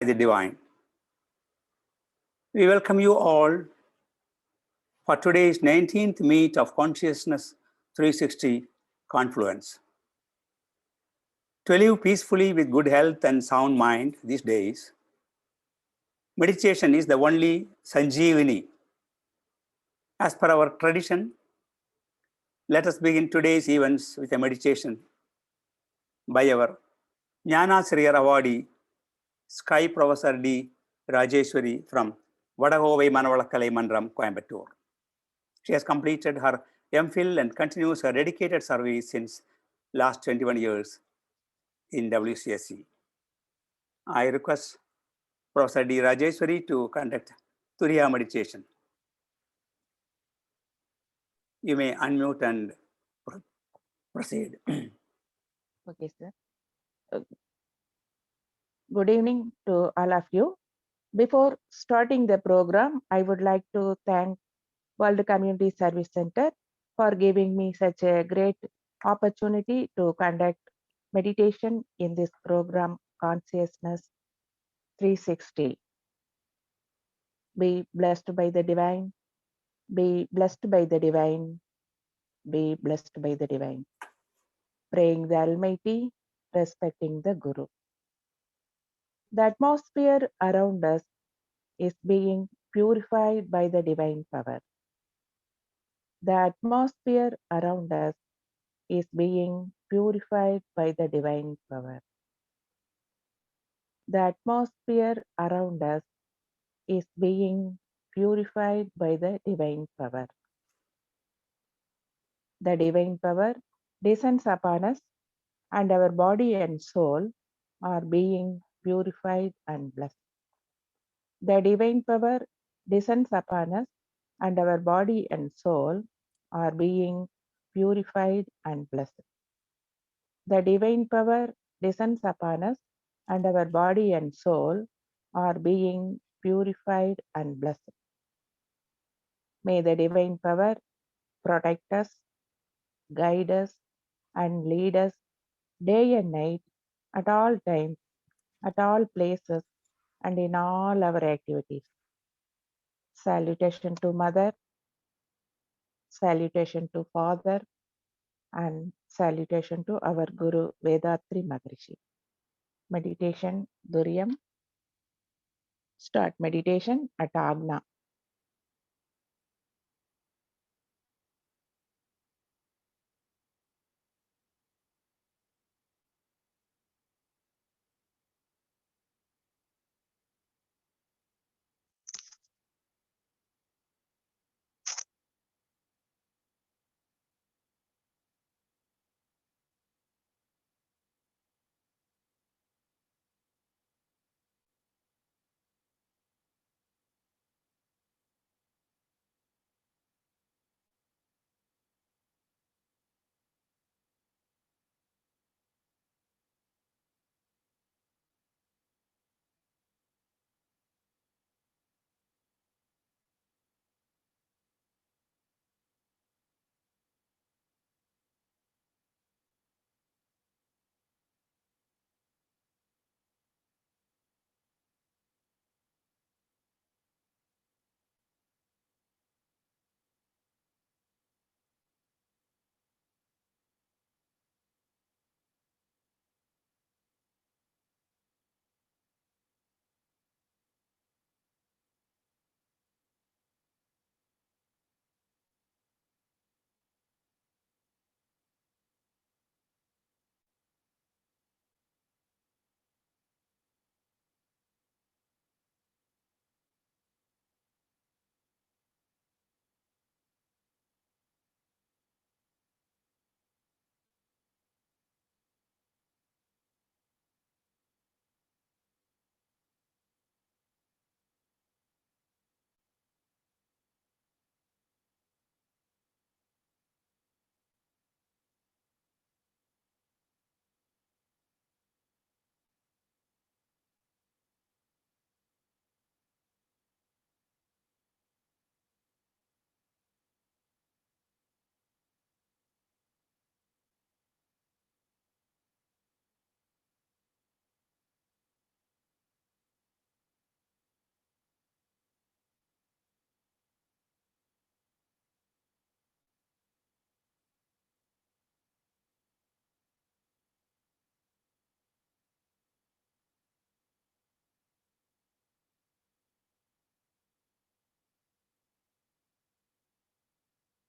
the divine. We welcome you all for today's 19th meet of Consciousness 360 Confluence. To live peacefully with good health and sound mind these days, meditation is the only Sanjeevani. As per our tradition, let us begin today's events with a meditation by our Jnana Sriyar awardee, Sky Professor D. Rajeshwari from Vadagovai Manavalakalai Mandram, Coimbatore. She has completed her MPhil and continues her dedicated service since last 21 years in WCSC. I request Professor D. Rajeshwari to conduct Turiya meditation. You may unmute and proceed. Okay, sir. Good evening to all of you. Before starting the program, I would like to thank World Community Service Center for giving me such a great opportunity to conduct meditation in this program, Consciousness 360. Be blessed by the divine. Be blessed by the divine. Be blessed by the divine. Praying the Almighty, respecting the Guru. The atmosphere around us is being purified by the divine power. The atmosphere around us is being purified by the divine power. The atmosphere around us is being purified by the divine power. The divine power descends upon us, and our body and soul are being purified and blessed. The divine power descends upon us, and our body and soul are being purified and blessed. The divine power descends upon us, and our body and soul are being purified and blessed. May the divine power protect us, guide us, and lead us day and night, at all times, at all places, and in all our activities. Salutation to Mother, salutation to Father, and salutation to our Guru Vedatri Maharishi. Meditation Duryam. Start meditation at Agna.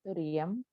Turiyam,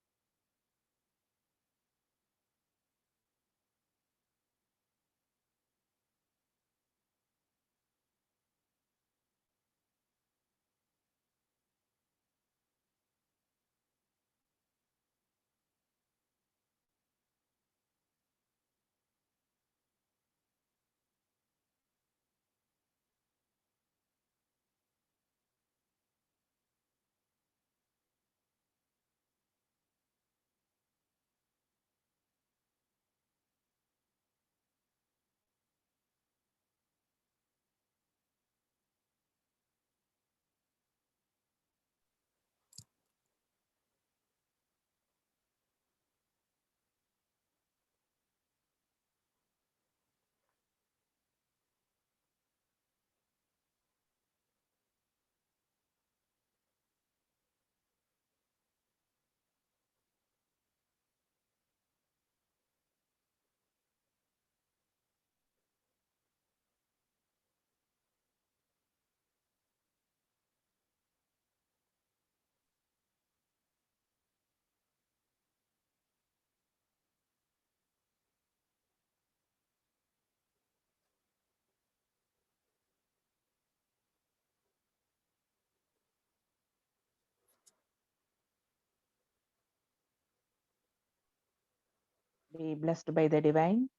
be blessed by the divine.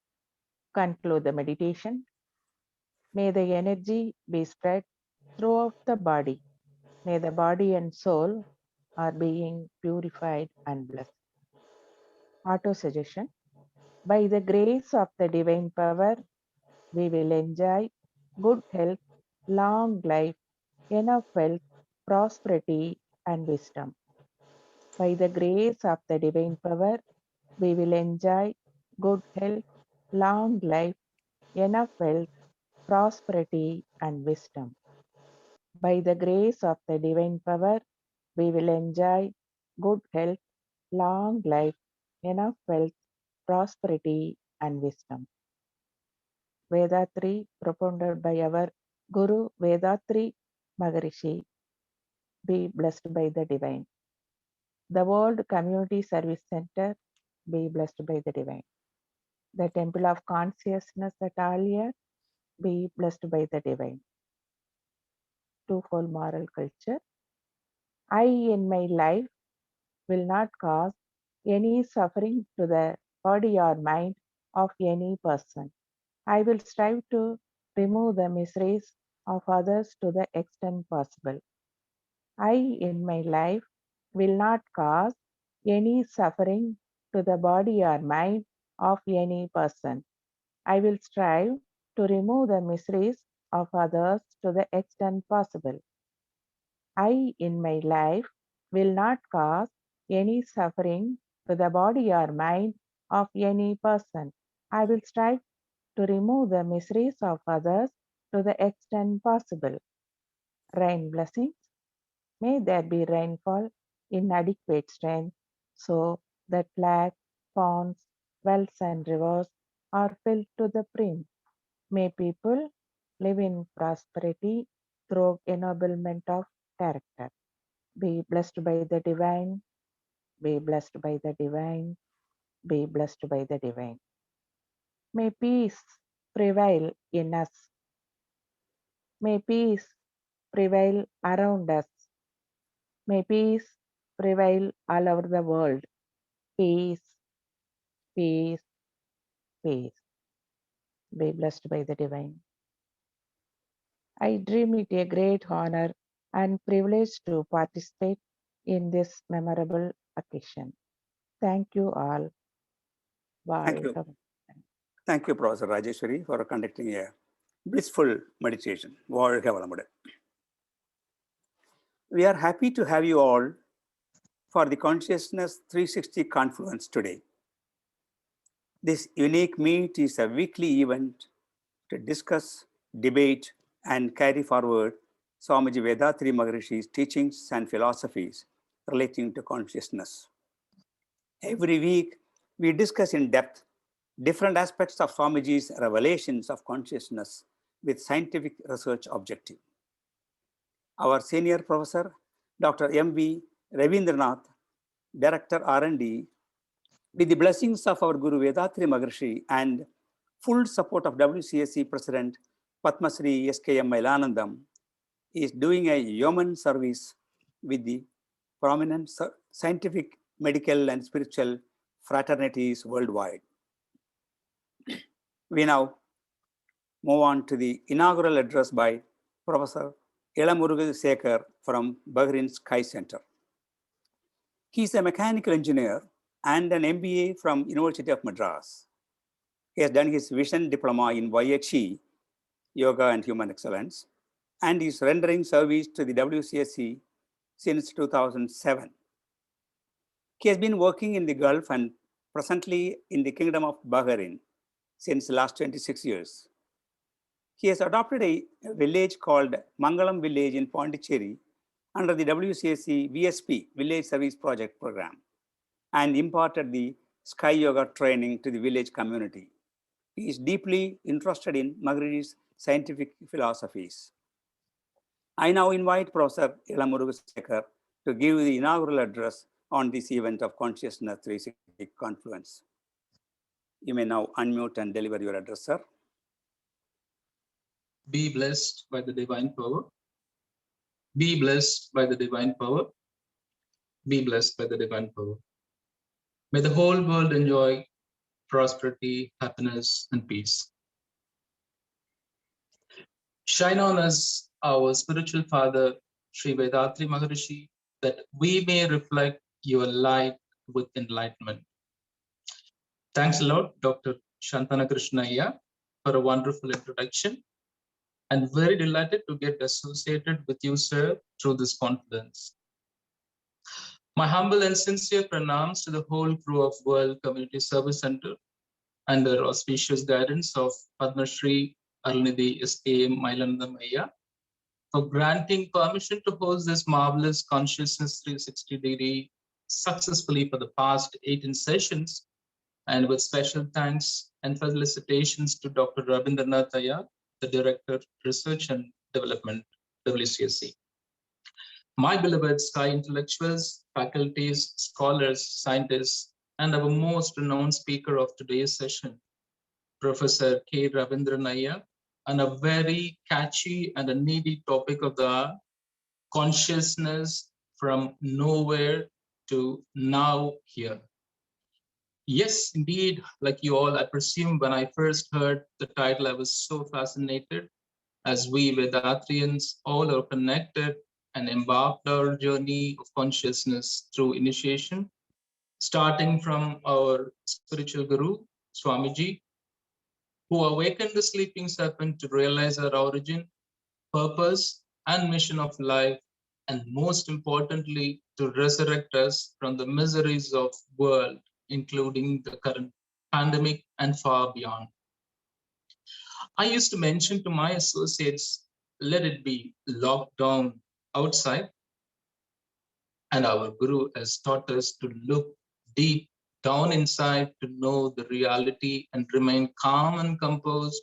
Conclude the meditation. May the energy be spread throughout the body. May the body and soul are being purified and blessed. Auto suggestion. By the grace of the divine power, we will enjoy good health, long life, enough wealth, prosperity, and wisdom. By the grace of the divine power, we will enjoy good health, long life, enough wealth, prosperity, and wisdom. By the grace of the divine power, we will enjoy good health, long life, enough wealth, prosperity, and wisdom. Vedatri, propounded by our Guru Vedatri Maharishi, be blessed by the divine. The World Community Service Center, be blessed by the divine. The Temple of Consciousness at Alia, be blessed by the divine. Twofold moral culture. I in my life will not cause any suffering to the body or mind of any person. I will strive to remove the miseries of others to the extent possible. I in my life will not cause any suffering to the body or mind of any person. I will strive to remove the miseries of others to the extent possible. I in my life will not cause any suffering to the body or mind of any person. I will strive to remove the miseries of others to the extent possible. Rain blessings. May there be rainfall in adequate strength so that lakes, ponds, wells, and rivers are filled to the brim. May people live in prosperity through ennoblement of character. Be blessed by the divine, be blessed by the divine, be blessed by the divine. May peace prevail in us. May peace prevail around us. May peace prevail all over the world. Peace, peace, peace. Be blessed by the divine. I dream it a great honor and privilege to participate in this memorable occasion. Thank you all. Thank you. Welcome. Thank you, Professor Rajeshwari, for conducting a blissful meditation. வாழ்க வளமுடன். We are happy to have you all for the Consciousness 360 Confluence today. This unique meet is a weekly event to discuss, debate, and carry forward Swamiji Vedatri Maharishi's teachings and philosophies relating to consciousness. Every week, we discuss in depth different aspects of Swamiji's revelations of consciousness with scientific research objective. Our senior professor, Dr. M.V. Ravindranath, Director R&D, with the blessings of our Guru Vethathiri Maharshi and full support of WCSC President Padma Shri SKM Mailanandam, is doing a yeoman service with the prominent scientific, medical, and spiritual fraternities worldwide. We now move on to the inaugural address by Professor Elamurugu Sekar from Bahrain Sky Center. He is a mechanical engineer and an MBA from University of Madras. He has done his Vision Diploma in YHE, Yoga and Human Excellence, and is rendering service to the WCSC since 2007. He has been working in the Gulf and presently in the Kingdom of Bahrain since the last 26 years. He has adopted a village called Mangalam Village in Pondicherry under the WCSC VSP Village Service Project program and imparted the Sky Yoga training to the village community. He is deeply interested in Maharishi's scientific philosophies. I now invite Professor Elamurugu Sekar to give the inaugural address on this event of Consciousness 360 Confluence. You may now unmute and deliver your address, sir. Be blessed by the divine power. Be blessed by the divine power. Be blessed by the divine power. May the whole world enjoy prosperity, happiness, and peace. Shine on us, our spiritual father, Sri Vethathiri Maharshi, that we may reflect your light with enlightenment. Thanks a lot, Dr. Shantana Krishnaiah, for a wonderful introduction, and very delighted to get associated with you, sir, through this conference. My humble and sincere pranams to the whole crew of World Community Service Center under auspicious guidance of Padma Shri Arunidhi SKM Mailanandam Ayya for granting permission to host this marvelous Consciousness 360-degree successfully for the past 18 sessions, and with special thanks and felicitations to Dr. Rabindranath Ayya, the Director, Research and Development, WCSC. My beloved Sky intellectuals, faculties, scholars, scientists, and our most renowned speaker of today's session, Professor K. Ravindran Ayya, on a very catchy and a needy topic of the hour, consciousness from nowhere to now here. Yes, indeed, like you all, I presume when I first heard the title, I was so fascinated, as we Vedatrians all are connected and embarked our journey of consciousness through initiation, starting from our spiritual guru, Swamiji, who awakened the sleeping serpent to realize our origin, purpose, and mission of life, and most importantly, to resurrect us from the miseries of the world, including the current pandemic and far beyond. I used to mention to my associates, let it be locked down outside, and our Guru has taught us to look deep down inside to know the reality and remain calm and composed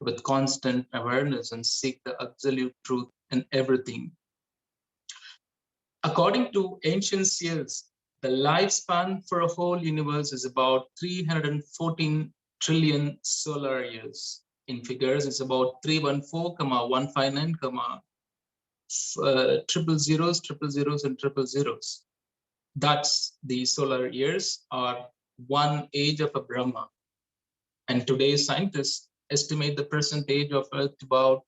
with constant awareness and seek the absolute truth in everything. According to ancient seers, the lifespan for a whole universe is about 314 trillion solar years. In figures, it's about 314,159, triple zeros, and triple zeros. That's the solar years are one age of a Brahma. And today's scientists estimate the present age of Earth about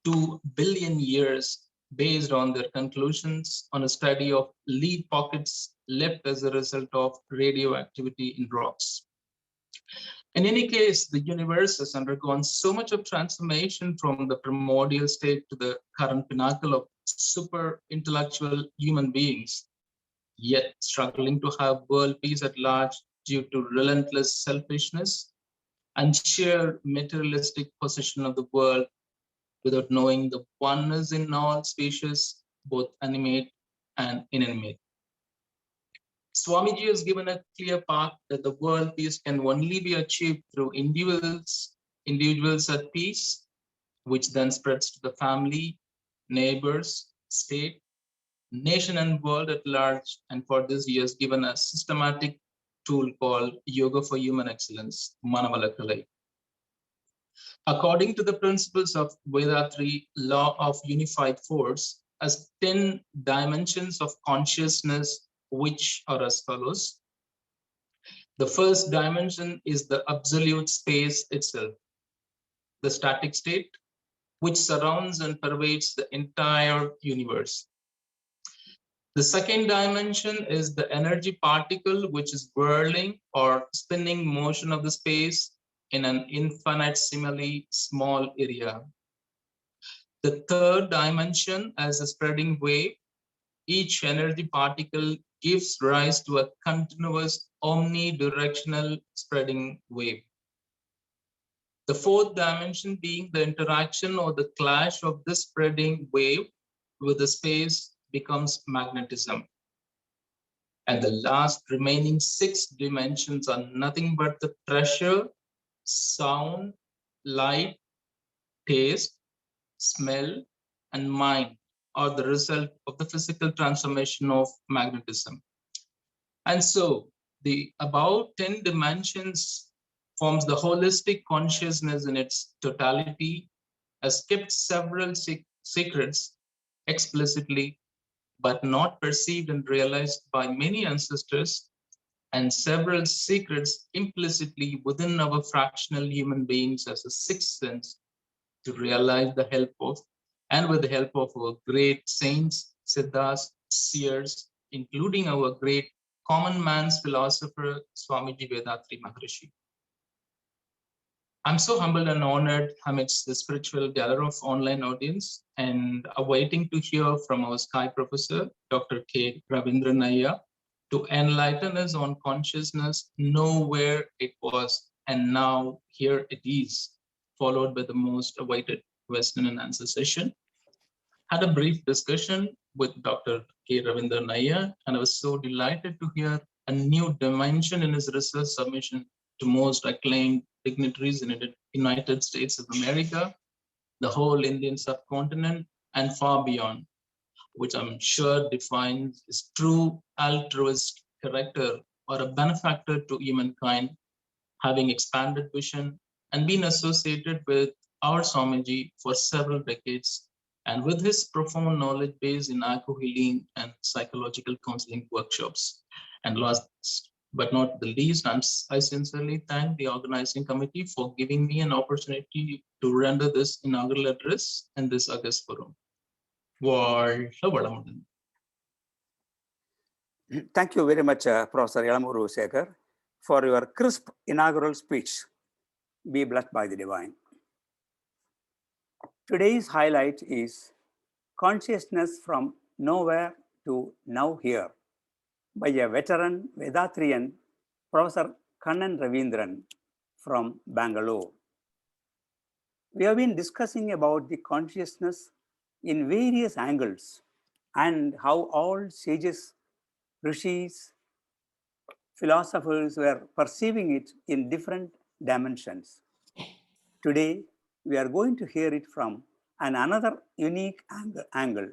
2 billion years based on their conclusions on a study of lead pockets left as a result of radioactivity in rocks. In any case, the universe has undergone so much of transformation from the primordial state to the current pinnacle of super intellectual human beings, yet struggling to have world peace at large due to relentless selfishness and sheer materialistic possession of the world without knowing the oneness in all species, both animate and inanimate. Swamiji has given a clear path that the world peace can only be achieved through individuals at peace, which then spreads to the family, neighbors, state, nation and world at large. And for this, he has given a systematic tool called Yoga for Human Excellence, Manavalakalai. According to the principles of Vedatri law of unified force, as 10 dimensions of consciousness, which are as follows. The first dimension is the absolute space itself, the static state, which surrounds and pervades the entire universe. The second dimension is the energy particle, which is whirling or spinning motion of the space in an infinitesimally small area. The third dimension as a spreading wave, each energy particle gives rise to a continuous omnidirectional spreading wave. The fourth dimension being the interaction or the clash of this spreading wave with the space becomes magnetism. And the last remaining 6 dimensions are nothing but the pressure, sound, light, taste, smell, and mind are the result of the physical transformation of magnetism. And so the above 10 dimensions forms the holistic consciousness in its totality, has kept several secrets explicitly, but not perceived and realized by many ancestors, and several secrets implicitly within our fractional human beings as a sixth sense to realize the help of, and with the help of our great saints, siddhas, seers, including our great common man's philosopher, Swamiji Vedatri Maharishi. I'm so humbled and honored amidst the spiritual gallery of online audience and awaiting to hear from our Sky Professor, Dr. K. Ravindran Iyer, to enlighten us on consciousness, know where it was, and now here it is, followed by the most awaited question and answer session. Had a brief discussion with Dr. K. Ravindran Iyer, and I was so delighted to hear a new dimension in his research submission to most acclaimed dignitaries in the United States of America, the whole Indian subcontinent, and far beyond, which I'm sure defines his true altruist character or a benefactor to humankind, having expanded vision and been associated with our Swamiji for several decades, and with his profound knowledge base in Ako healing and psychological counseling workshops. And last but not the least, I sincerely thank the organizing committee for giving me an opportunity to render this inaugural address in this August forum. வாழ்க வளமுடன். Thank you very much, Professor Yalamuru Sekhar, for your crisp inaugural speech. Be blessed by the divine. Today's highlight is Consciousness from Nowhere to Now Here by a veteran Vedatrian, Professor Kannan Ravindran from Bangalore. We have been discussing about the consciousness in various angles and how all sages, rishis, philosophers were perceiving it in different dimensions. Today, we are going to hear it from another unique angle.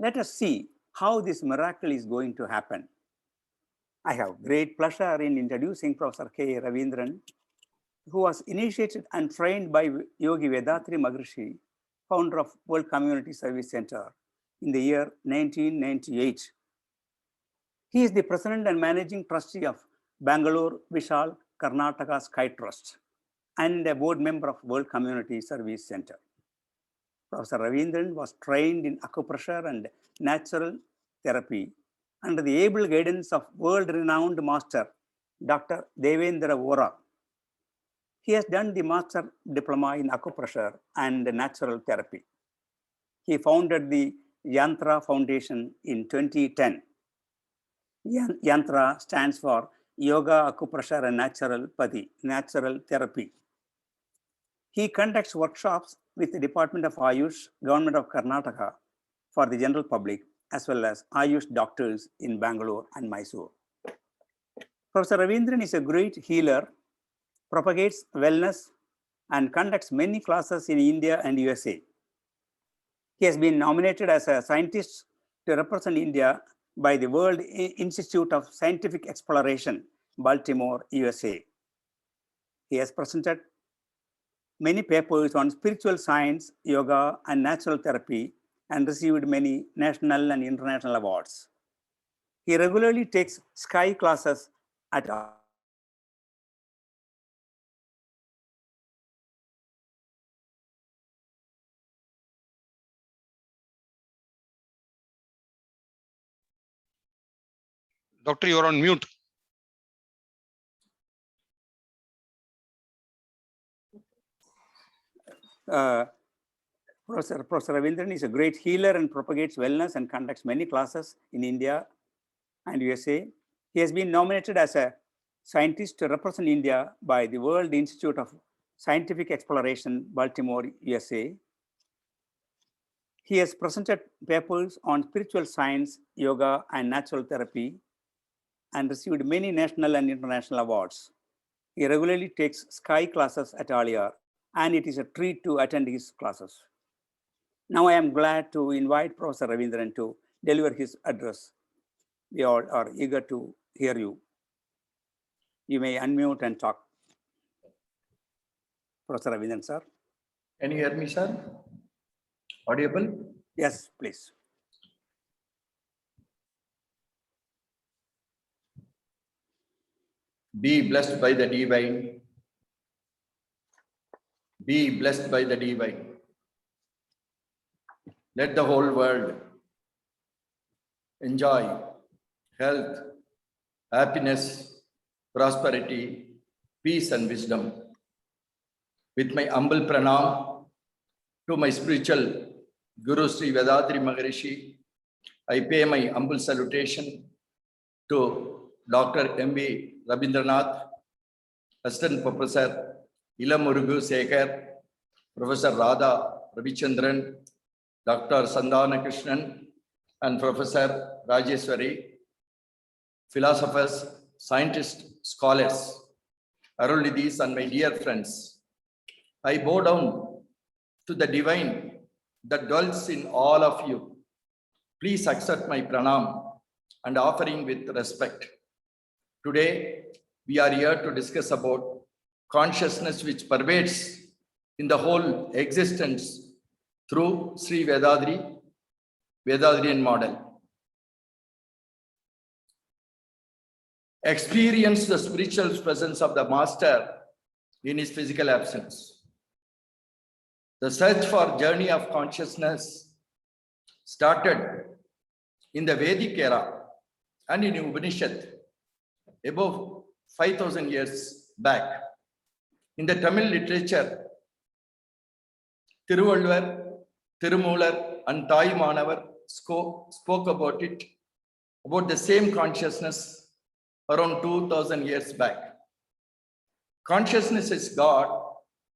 Let us see how this miracle is going to happen. I have great pleasure in introducing Professor K. Ravindran, who was initiated and trained by Yogi Vedatri Maharishi, founder of World Community Service Center, in the year 1998. He is the president and managing trustee of Bangalore Vishal Karnataka Sky Trust and a board member of World Community Service Center. Professor Ravindran was trained in acupressure and natural therapy under the able guidance of world-renowned master, Dr. Devendra Vora. He has done the master diploma in acupressure and natural therapy. He founded the Yantra Foundation in 2010. Yantra stands for Yoga, Acupressure and Naturopathy, natural therapy. He conducts workshops with the Department of Ayush, Government of Karnataka, for the general public, as well as Ayush doctors in Bangalore and Mysore. Professor Ravindran is a great healer, propagates wellness, and conducts many classes in India and USA. He has been nominated as a scientist to represent India by the World Institute of Scientific Exploration, Baltimore, USA. He has presented many papers on spiritual science, yoga, and natural therapy, and received many national and international awards. He regularly takes sky classes at Doctor, you are on mute. Professor Ravindran is a great healer and propagates wellness and conducts many classes in India and USA. He has been nominated as a scientist to represent India by the World Institute of Scientific Exploration, Baltimore, USA. He has presented papers on spiritual science, yoga, and natural therapy, and received many national and international awards. He regularly takes sky classes at Alia, and it is a treat to attend his classes. Now I am glad to invite Professor Ravindran to deliver his address. We all are eager to hear you. You may unmute and talk. Professor Ravindran, sir. Can you hear me, sir? Audible? Yes, please. Be blessed by the divine. Be blessed by the divine. Let the whole world enjoy health, happiness, prosperity, peace, and wisdom. With my humble pranam to my spiritual Guru Sri Vedatri Maharishi, I pay my humble salutation to Dr. M.V. Rabindranath, Assistant Professor Ilamurugu Sekhar, Professor Radha Ravichandran, Dr. Sandana Krishnan, and Professor Rajeswari, philosophers, scientists, scholars, Arulidhis, and my dear friends. I bow down to the divine that dwells in all of you. Please accept my pranam and offering with respect. Today, we are here to discuss about consciousness which pervades in the whole existence through Sri Vedadriyan model. Experience the spiritual presence of the master in his physical absence. The search for journey of consciousness started in the Vedic era and in Upanishad above 5,000 years back. In the Tamil literature, Thiruvalluvar, Tirumular, and Taimanavar spoke about it, about the same consciousness around 2,000 years back. Consciousness is God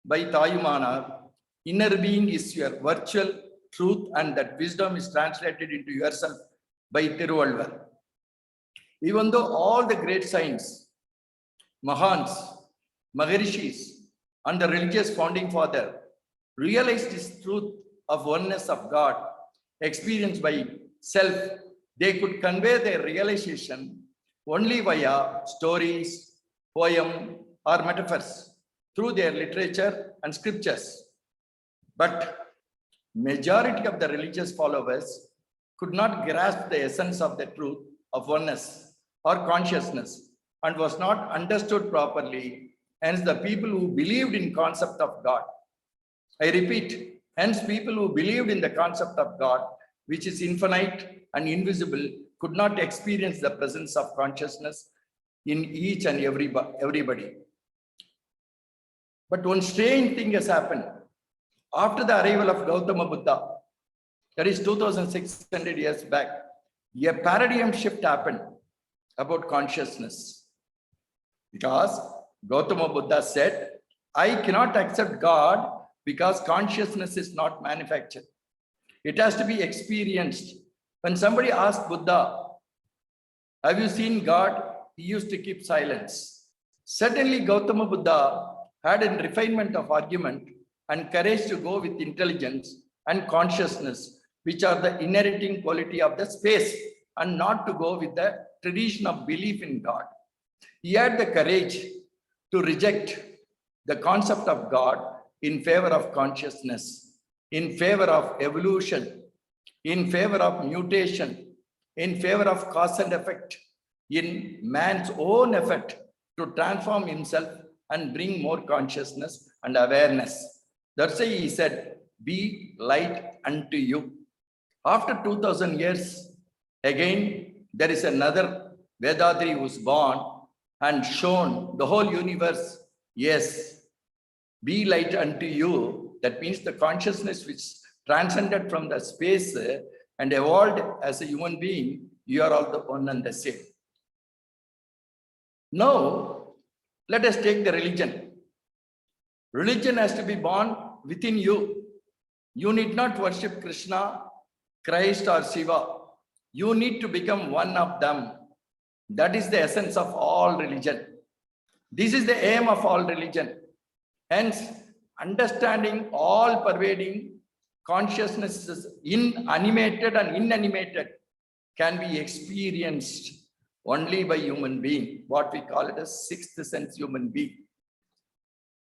by Tayumanar. Inner being is your virtual truth, and that wisdom is translated into yourself by Thiruvalluvar. Even though all the great saints, Mahans, Maharishis, and the religious founding father realized this truth of oneness of God experienced by self, they could convey their realization only via stories, poem, or metaphors through their literature and scriptures. But majority of the religious followers could not grasp the essence of the truth of oneness or consciousness and was not understood properly. Hence, the people who believed in concept of God, I repeat, hence people who believed in the concept of God, which is infinite and invisible, could not experience the presence of consciousness in each and everybody. But one strange thing has happened. After the arrival of Gautama Buddha, that is 2,600 years back, a paradigm shift happened about consciousness. Because Gautama Buddha said, I cannot accept God because consciousness is not manufactured. It has to be experienced. When somebody asked Buddha, have you seen God? He used to keep silence. Suddenly, Gautama Buddha had a refinement of argument and courage to go with intelligence and consciousness which are the inheriting quality of the space, and not to go with the tradition of belief in God. He had the courage to reject the concept of God in favor of consciousness, in favor of evolution, in favor of mutation, in favor of cause and effect, in man's own effort to transform himself and bring more consciousness and awareness. That's why he said, be light unto you. After 2000 years, again, there is another Vedadri who was born and shown the whole universe. Yes, be light unto you. That means the consciousness which transcended from the space and evolved as a human being, you are all the one and the same. Now, let us take the religion. Religion has to be born within you. You need not worship Krishna, Christ, or Shiva. You need to become one of them. That is the essence of all religion. This is the aim of all religion. Hence, understanding all pervading consciousnesses in animated and inanimated can be experienced only by human being, what we call it as sixth sense human being.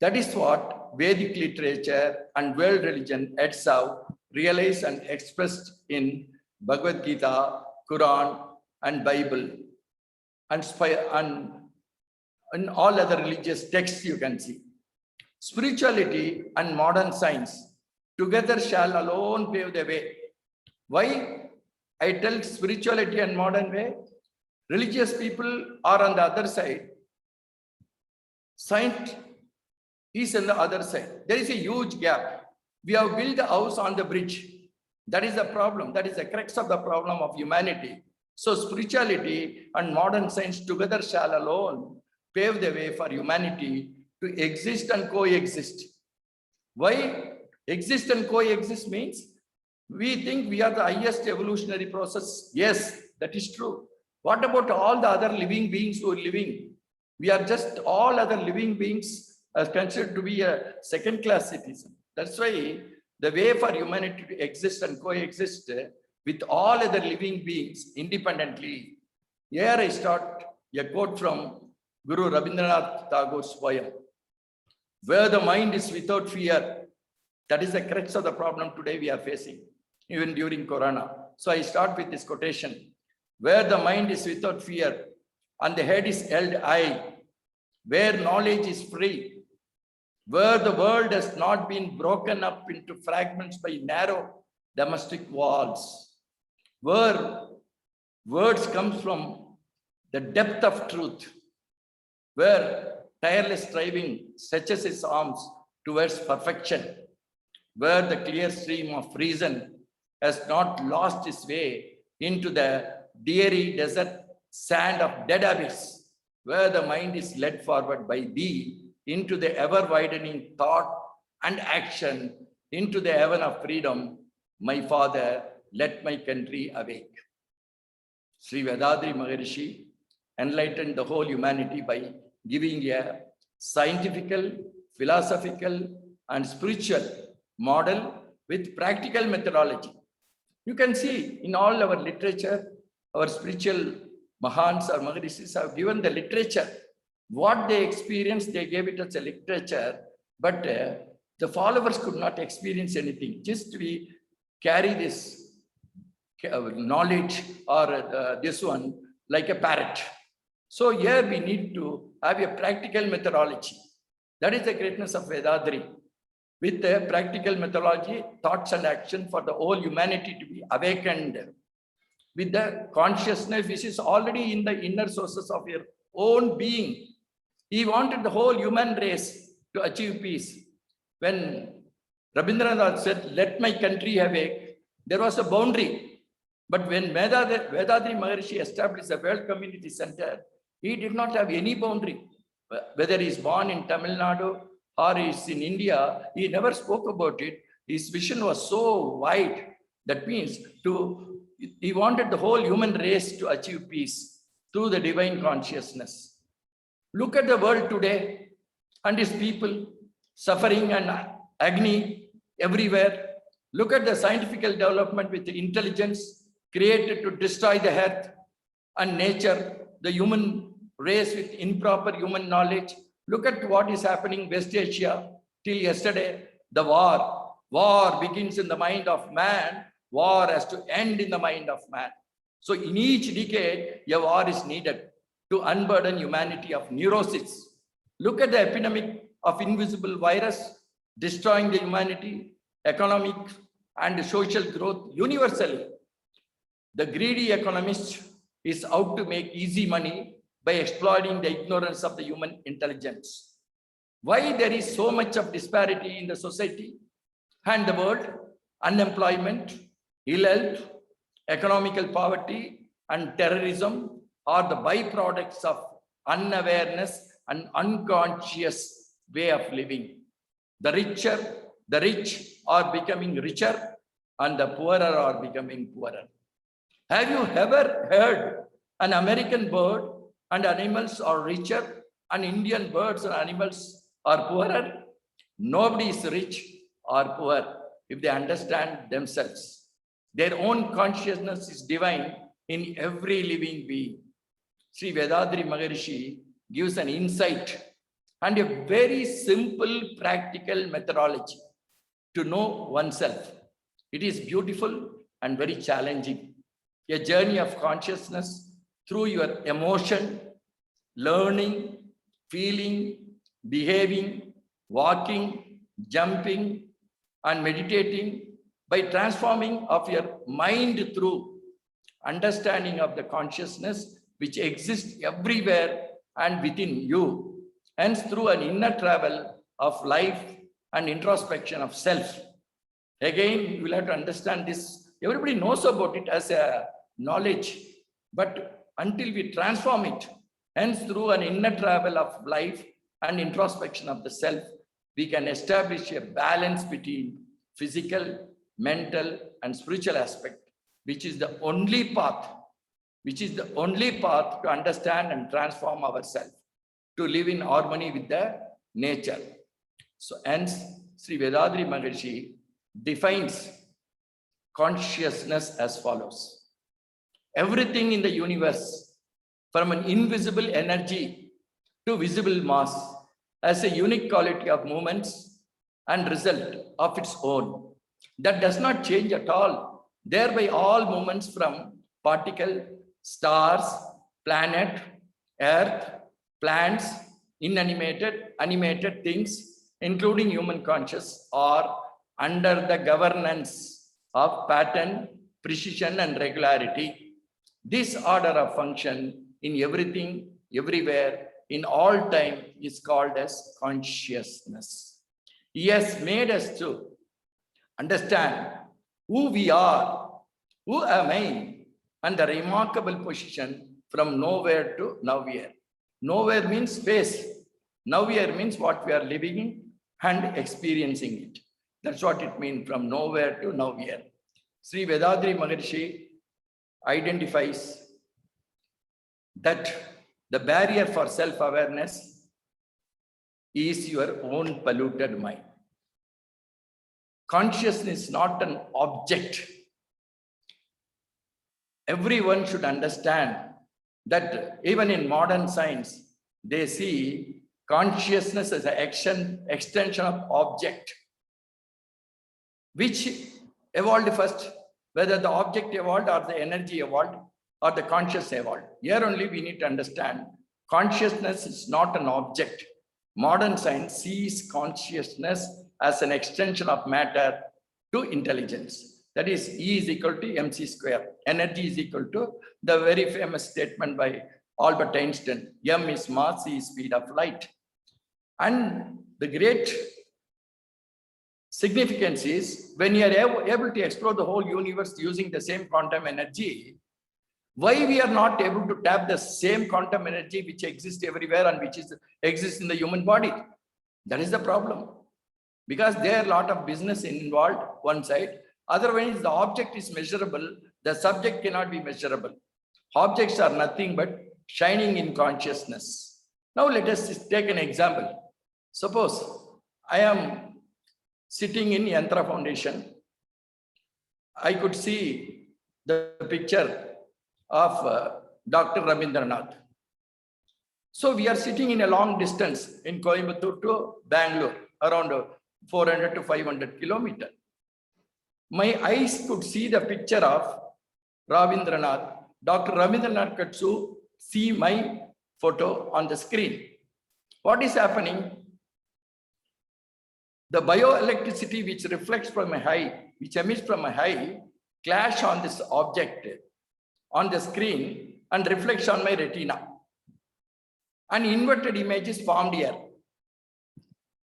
That is what Vedic literature and world religion have realized and expressed in Bhagavad Gita, Quran, and Bible, and in all other religious texts you can see. Spirituality and modern science together shall alone pave the way. Why I tell spirituality and modern way? Religious people are on the other side. Science is on the other side. There is a huge gap. We have built a house on the bridge. That is the problem. That is the crux of the problem of humanity. So spirituality and modern science together shall alone pave the way for humanity to exist and coexist. Why exist and coexist means? We think we are the highest evolutionary process. Yes, that is true. What about all the other living beings who are living? We are just all other living beings are considered to be a second-class citizen. That's why the way for humanity to exist and coexist with all other living beings independently. Here I start a quote from Guru Rabindranath Tagore's poem. Where the mind is without fear, that is the crux of the problem today we are facing, even during Corona. So I start with this quotation. Where the mind is without fear and the head is held high, where knowledge is free, where the world has not been broken up into fragments by narrow domestic walls, where words come from the depth of truth, where tireless striving stretches its arms towards perfection, where the clear stream of reason has not lost its way into the dreary desert sand of dead abyss, where the mind is led forward by thee into the ever-widening thought and action, into the heaven of freedom. My Father, let my country awake. Sri Vedadri Maharishi enlightened the whole humanity by giving a scientific, philosophical, and spiritual model with practical methodology. You can see in all our literature, our spiritual Mahans or Maharishis have given the literature. What they experienced, they gave it as a literature, but the followers could not experience anything. Just we carry this knowledge or this one like a parrot. So here we need to have a practical methodology. That is the greatness of Vedadri. With a practical methodology, thoughts and action for the whole humanity to be awakened. With the consciousness which is already in the inner sources of your own being. He wanted the whole human race to achieve peace. When Rabindranath said, let my country awake, there was a boundary. But when Vedadri Maharishi established the World Community Center, he did not have any boundary. Whether he is born in Tamil Nadu or he is in India, he never spoke about it. His vision was so wide. That means he wanted the whole human race to achieve peace through the divine consciousness. Look at the world today and its people suffering and agony everywhere. Look at the scientific development with the intelligence created to destroy the earth and nature, the human race with improper human knowledge. Look at what is happening in West Asia till yesterday, the war. War begins in the mind of man. War has to end in the mind of man. So in each decade, a war is needed to unburden humanity of neurosis. Look at the epidemic of invisible virus destroying the humanity, economic and social growth universally. The greedy economist is out to make easy money by exploiting the ignorance of the human intelligence. Why there is so much of disparity in the society and the world? Unemployment, ill health, economical poverty, and terrorism are the byproducts of unawareness and unconscious way of living. The rich are becoming richer and the poorer are becoming poorer. Have you ever heard an American bird and animals are richer and Indian birds and animals are poorer? Nobody is rich or poor if they understand themselves. Their own consciousness is divine in every living being. Sri Vedadri Maharishi gives an insight and a very simple practical methodology to know oneself. It is beautiful and very challenging. A journey of consciousness through your emotion, learning, feeling, behaving, walking, jumping, and meditating by transforming of your mind through understanding of the consciousness which exists everywhere and within you, hence through an inner travel of life and introspection of self. Again, you will have to understand this. Everybody knows about it as a knowledge, but until we transform it, hence through an inner travel of life and introspection of the self, we can establish a balance between physical, mental, and spiritual aspect, which is the only path to understand and transform ourselves, to live in harmony with the nature. So hence, Sri Vedadri Maharishi defines consciousness as follows. Everything in the universe, from an invisible energy to visible mass, has a unique quality of movements and result of its own. That does not change at all. Thereby all movements from particle, stars, planet, earth, plants, inanimated, animated things, including human conscious, are under the governance of pattern, precision, and regularity. This order of function in everything, everywhere, in all time is called as consciousness. He has made us to understand who we are, who am I, and the remarkable position from nowhere to nowhere. Nowhere means space. Nowhere means what we are living in and experiencing it. That's what it means, from nowhere to nowhere. Sri Vedadri Maharishi identifies that the barrier for self-awareness is your own polluted mind. Consciousness is not an object. Everyone should understand that even in modern science, they see consciousness as an extension of object. Which evolved first, whether the object evolved or the energy evolved or the conscious evolved. Here only we need to understand consciousness is not an object. Modern science sees consciousness as an extension of matter to intelligence. That is, E is equal to mc square. Energy is equal to the very famous statement by Albert Einstein. M is mass, C is speed of light. And the great significance is when you are able to explore the whole universe using the same quantum energy, why we are not able to tap the same quantum energy which exists everywhere and which exists in the human body? That is the problem. Because there are a lot of business involved, one side. Otherwise, the object is measurable, the subject cannot be measurable. Objects are nothing but shining in consciousness. Now let us take an example. Suppose I am sitting in Yantra Foundation I could see the picture of Dr. Rabindranath. So we are sitting in a long distance in Coimbatore to Bangalore, around 400 to 500 kilometers. My eyes could see the picture of Rabindranath. Dr. Rabindranath could see my photo on the screen. What is happening? The bioelectricity which reflects from my eye, which emits from my eye, clash on this object on the screen and reflects on my retina. An inverted image is formed here.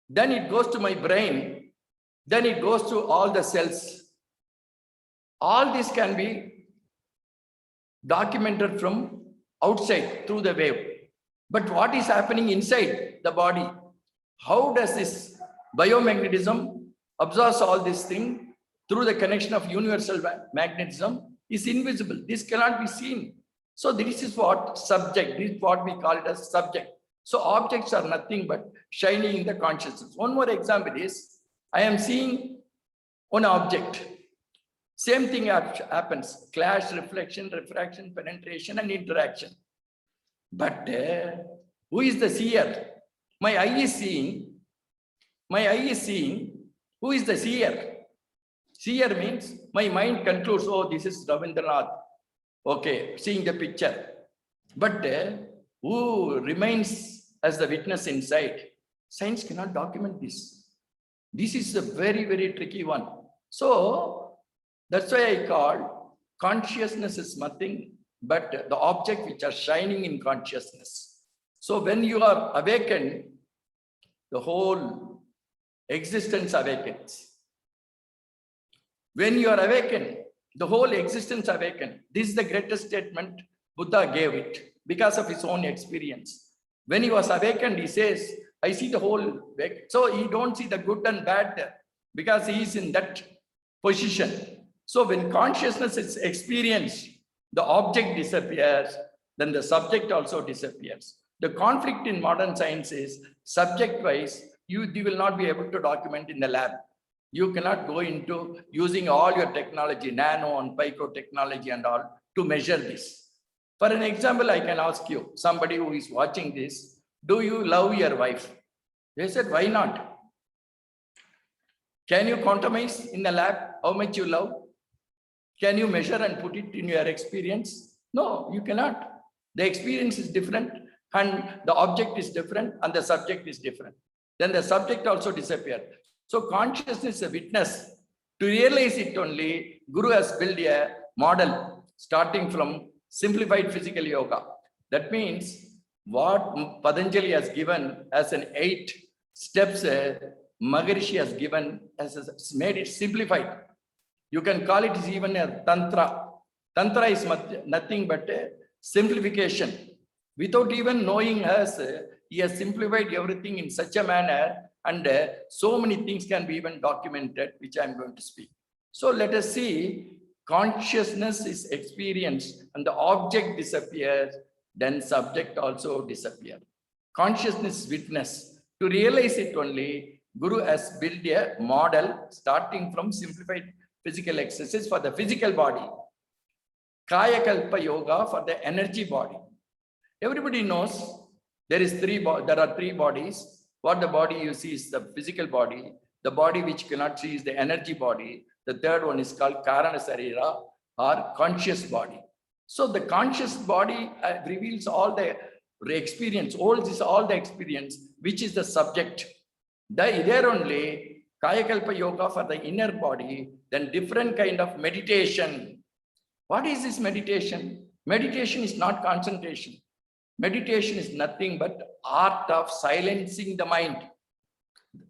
Then it goes to my brain. Then it goes to all the cells. All this can be documented from outside through the wave. But what is happening inside the body? How does this biomagnetism absorbs all this thing through the connection of universal magnetism is invisible. This cannot be seen. So this is what subject, this is what we call it as subject. So objects are nothing but shining in the consciousness. One more example is, I am seeing one object. Same thing happens, clash, reflection, refraction, penetration, and interaction. But who is the seer? My eye is seeing. My eye is seeing. Who is the seer? Seer means my mind concludes, oh, this is Rabindranath. Okay, seeing the picture. But who remains as the witness inside? Science cannot document this. This is a very, very tricky one. So that's why I call consciousness is nothing but the object which are shining in consciousness. So when you are awakened, the whole existence awakens. When you are awakened, the whole existence awakens. This is the greatest statement Buddha gave it because of his own experience. When he was awakened, he says, I see the whole. So he don't see the good and bad because he is in that position. So when consciousness is experienced, the object disappears, then the subject also disappears. The conflict in modern science is subject-wise, you will not be able to document in the lab. You cannot go into using all your technology, nano and pico technology and all to measure this. For an example, I can ask you, somebody who is watching this, do you love your wife? They said, why not? Can you quantize in the lab how much you love? Can you measure and put it in your experience? No, you cannot. The experience is different and the object is different and the subject is different. Then the subject also disappears. So consciousness is a witness. To realize it only, Guru has built a model starting from simplified physical yoga. That means what Patanjali has given as an 8 steps, Maharishi has given as made it simplified. You can call it even a tantra. Tantra is nothing but a simplification. Without even knowing us, he has simplified everything in such a manner, and so many things can be even documented, which I'm going to speak. So let us see, consciousness is experienced and the object disappears, then subject also disappears. Consciousness is witness. To realize it only, Guru has built a model starting from simplified physical exercise for the physical body. Kaya Kalpa Yoga for the energy body. Everybody knows there are 3 bodies. What the body you see is the physical body. The body which cannot see is the energy body. The third one is called Karana Sarira or conscious body. So the conscious body reveals all the experience, holds all the experience, which is the subject. There only Kaya Kalpa Yoga for the inner body, then different kind of meditation. What is this meditation? Meditation is not concentration. Meditation is nothing but art of silencing the mind.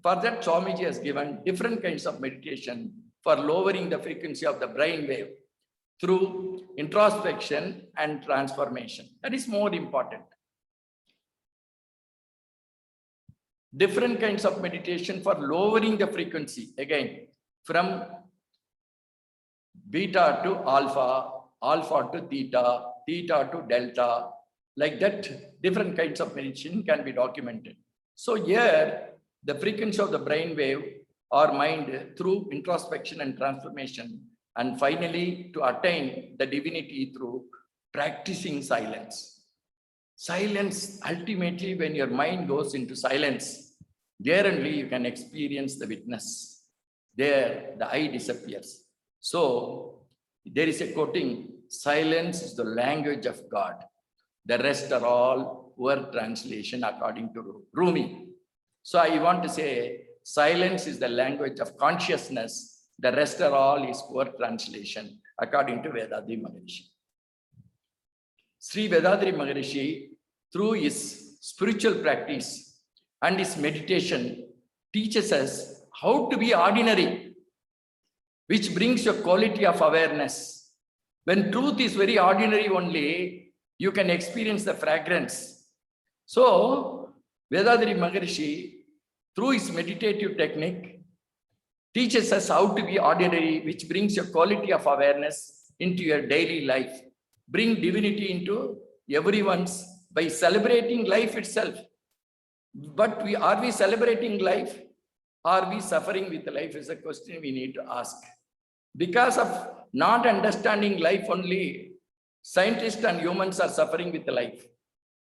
For that, Swamiji has given different kinds of meditation for lowering the frequency of the brain wave through introspection and transformation. That is more important. Different kinds of meditation for lowering the frequency, again, from beta to alpha, alpha to theta, theta to delta. Like that, different kinds of meditation can be documented. So here, the frequency of the brain wave or mind through introspection and transformation and finally to attain the divinity through practicing silence. Silence, ultimately, when your mind goes into silence, there only you can experience the witness. There, the I disappears. So, there is a quoting, silence is the language of God. The rest are all word translation according to Rumi. So, I want to say, silence is the language of consciousness. The rest are all is word translation according to Vedadri Maharishi. Sri Vedadri Maharishi, through his spiritual practice and his meditation, teaches us how to be ordinary, which brings a quality of awareness. When truth is very ordinary only, you can experience the fragrance. So, Vedadri Maharishi, through his meditative technique, teaches us how to be ordinary, which brings a quality of awareness into your daily life. Bring divinity into everyone's by celebrating life itself. But are we celebrating life? Are we suffering with life is a question we need to ask. Because of not understanding life only, scientists and humans are suffering with life.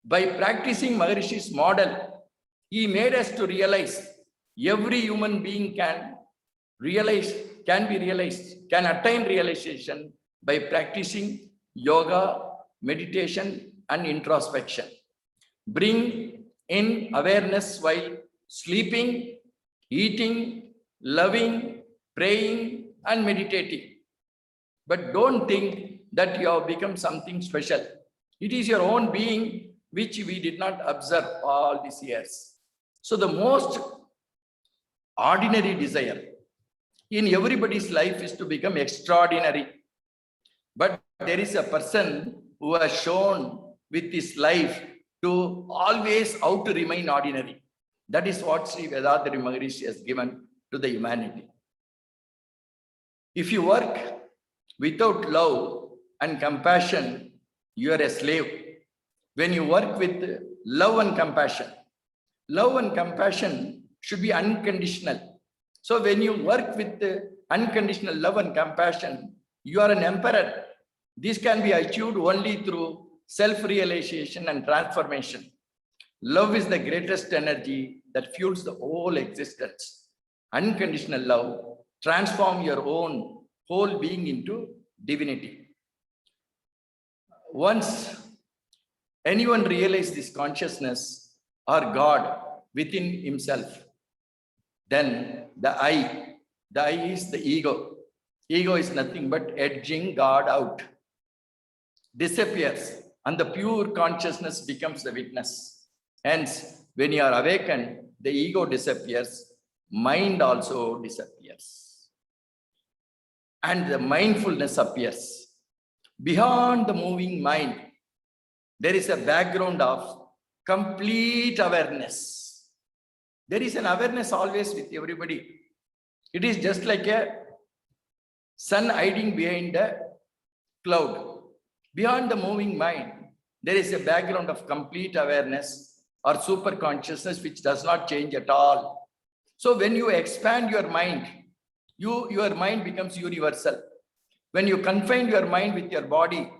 By practicing Maharishi's model, he made us to realize every human being can attain realization by practicing yoga, meditation, and introspection. Bring in awareness while sleeping, eating, loving, praying, and meditating. But don't think that you have become something special. It is your own being which we did not observe all these years. So the most ordinary desire in everybody's life is to become extraordinary. But there is a person who has shown with his life to always how to remain ordinary. That is what Sri Vedadri Maharishi has given to the humanity. If you work without love and compassion, you are a slave. When you work with love and compassion should be unconditional. So when you work with unconditional love and compassion, you are an emperor. This can be achieved only through self-realization and transformation. Love is the greatest energy that fuels the whole existence. Unconditional love transforms your own whole being into divinity. Once anyone realizes this consciousness or God within himself, then the I is the ego. Ego is nothing but edging God out. Disappears, and the pure consciousness becomes the witness. Hence, when you are awakened, the ego disappears, mind also disappears. And the mindfulness appears. Beyond the moving mind, there is a background of complete awareness. There is an awareness always with everybody. It is just like a sun hiding behind a cloud. Beyond the moving mind, there is a background of complete awareness or super consciousness which does not change at all. So when you expand your mind, your mind becomes universal. When you confine your mind with your body,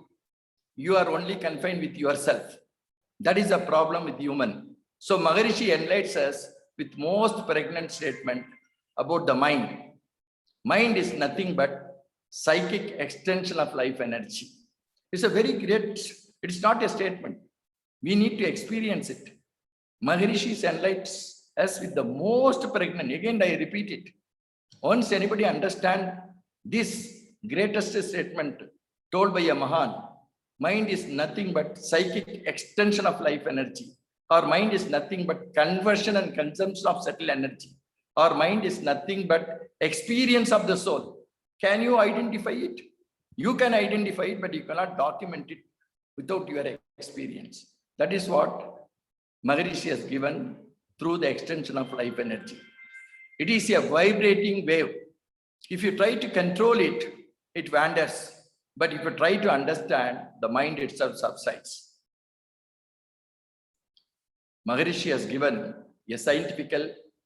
you are only confined with yourself. That is a problem with human. So Maharishi enlightens us with most pregnant statement about the mind. Mind is nothing but psychic extension of life energy. It's a very great, it's not a statement. We need to experience it. Maharishi enlightens us with the most pregnant. Again, I repeat it. Once anybody understand this greatest statement told by a Mahan, mind is nothing but psychic extension of life energy. Our mind is nothing but conversion and consumption of subtle energy. Our mind is nothing but experience of the soul. Can you identify it? You can identify it, but you cannot document it without your experience. That is what Maharishi has given through the extension of life energy. It is a vibrating wave. If you try to control it, it wanders. But if you try to understand, the mind itself subsides. Maharishi has given a scientific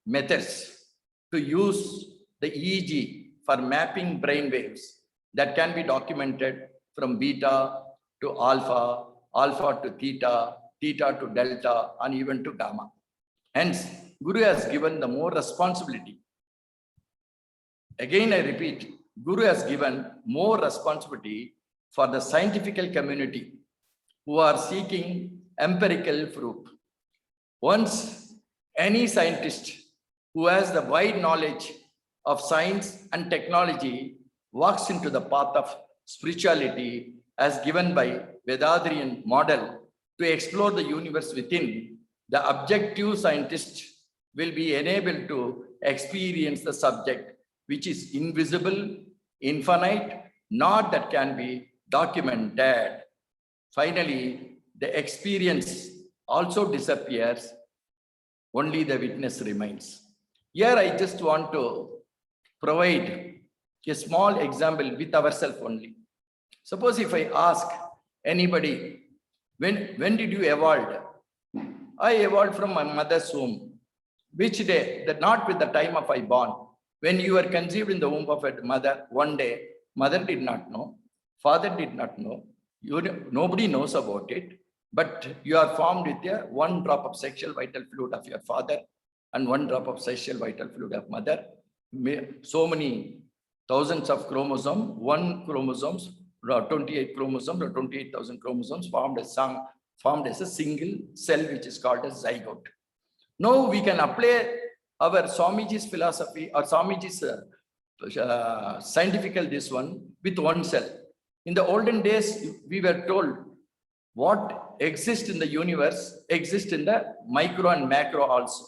methods to use the EEG for mapping brain waves that can be documented from beta to alpha, alpha to theta, theta to delta, and even to gamma. Hence, Guru has given the more responsibility. Again, I repeat, Guru has given more responsibility for the scientific community who are seeking empirical proof. Once any scientist who has the wide knowledge of science and technology walks into the path of spirituality as given by Vedadriyan model to explore the universe within, the objective scientist will be enabled to experience the subject which is invisible, infinite, not that can be documented. Finally, the experience also disappears, only the witness remains. Here I just want to provide a small example with ourselves only. Suppose if I ask anybody, when did you evolve? I evolved from my mother's womb. Which day? That not with the time of I born. When you were conceived in the womb of a mother, one day, mother did not know, father did not know, nobody knows about it, but you are formed with one drop of sexual vital fluid of your father and one drop of sexual vital fluid of mother. So many thousands of chromosomes, one chromosomes, 28 chromosomes or 28,000 chromosomes formed as a single cell, which is called as zygote. Now we can apply our Swamiji's philosophy or Swamiji's scientific this one with one cell. In the olden days, we were told what exists in the universe exists in the micro and macro also.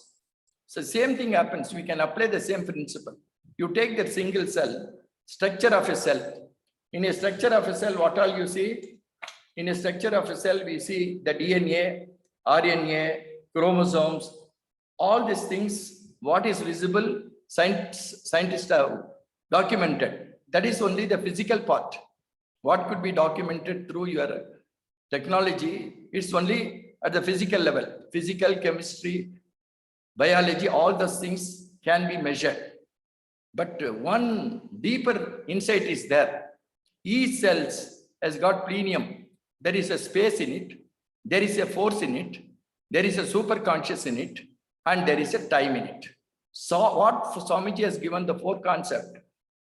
So same thing happens. We can apply the same principle. You take that single cell, structure of a cell. In a structure of a cell, what all you see? In a structure of a cell, we see the DNA, RNA, chromosomes, all these things. What is visible, scientists have documented. That is only the physical part. What could be documented through your technology, it's only at the physical level. Physical, chemistry, biology, all those things can be measured. But one deeper insight is there. Each cell has got plenum. There is a space in it. There is a force in it. There is a superconscious in it. And there is a time in it. So what Swamiji has given the four concept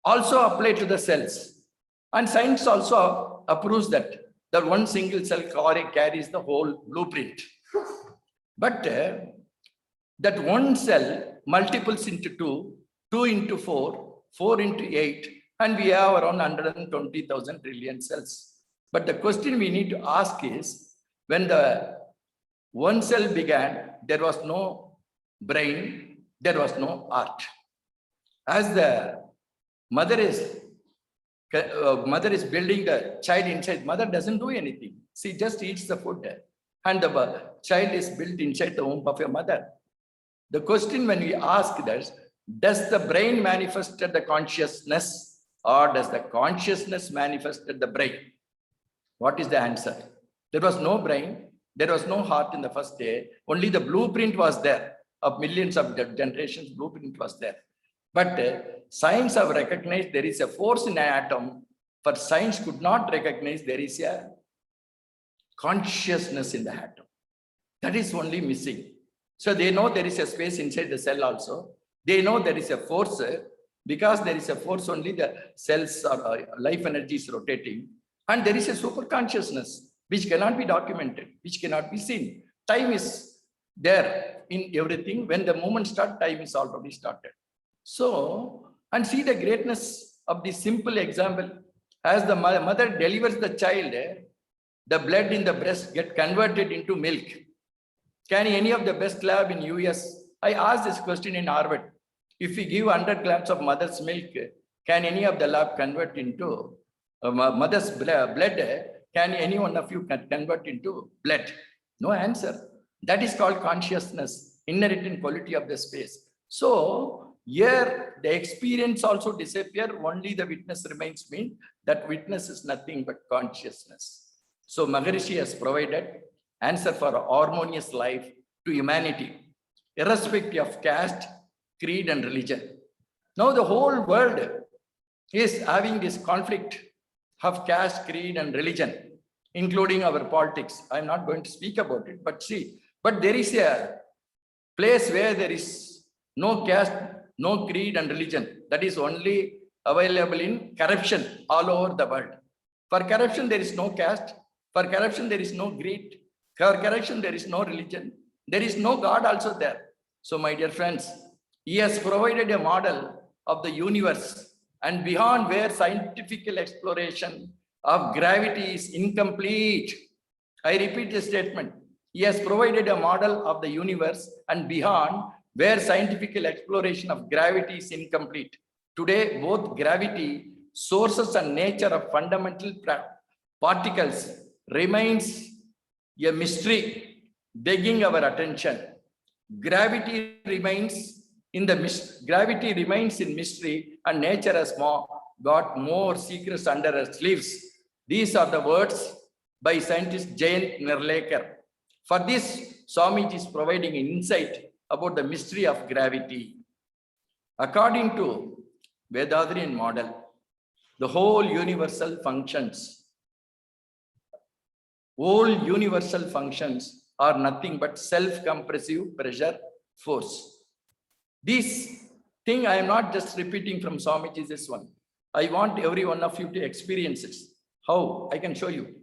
also apply to the cells. And science also approves that one single cell carries the whole blueprint. But that one cell multiples into 2, 2 into 4, 4 into 8, and we have around 120,000 trillion cells. But the question we need to ask is, when the one cell began, there was no brain, there was no art. As the mother is building the child inside, mother doesn't do anything. She just eats the food, and the child is built inside the womb of your mother. The question when we ask that, does the brain manifest the consciousness, or does the consciousness manifest the brain? What is the answer? There was no brain, there was no heart in the first day, only the blueprint was there. Of millions of generations, blueprint was there. But science have recognized there is a force in an atom, but science could not recognize there is a consciousness in the atom. That is only missing. So they know there is a space inside the cell also. They know there is a force. Because there is a force, only the cells or life energy is rotating. And there is a super consciousness which cannot be documented, which cannot be seen. Time is there in everything. When the moment starts, time is already started. So, and see the greatness of this simple example. As the mother delivers the child, the blood in the breast get converted into milk. Can any of the best lab in US, I asked this question in Harvard, if we give 100 grams of mother's milk, can any of the lab convert into mother's blood? Can any one of you convert into blood? No answer. That is called consciousness, inherent quality of the space. So here the experience also disappears, only the witness remains. Mean that witness is nothing but consciousness. So Maharishi has provided answer for a harmonious life to humanity, irrespective of caste, creed, and religion. Now the whole world is having this conflict of caste, creed, and religion, including our politics. I'm not going to speak about it, but see, but there is a place where there is no caste, no creed, and religion. That is only available in corruption all over the world. For corruption, there is no caste. For corruption, there is no greed. For corruption, there is no religion. There is no God also there. So, my dear friends, he has provided a model of the universe and beyond where scientific exploration of gravity is incomplete. I repeat the statement. He has provided a model of the universe and beyond where scientific exploration of gravity is incomplete. Today, both gravity, sources and nature of fundamental particles remains a mystery begging our attention. Gravity remains in mystery, and nature has got more secrets under her sleeves. These are the words by scientist Jayant Narlekar. For this, Swamiji is providing insight about the mystery of gravity. According to Vedadriyan model, the whole universal functions are nothing but self-compressive pressure force. This thing I am not just repeating from Swamiji, this one. I want every one of you to experience it. How? I can show you.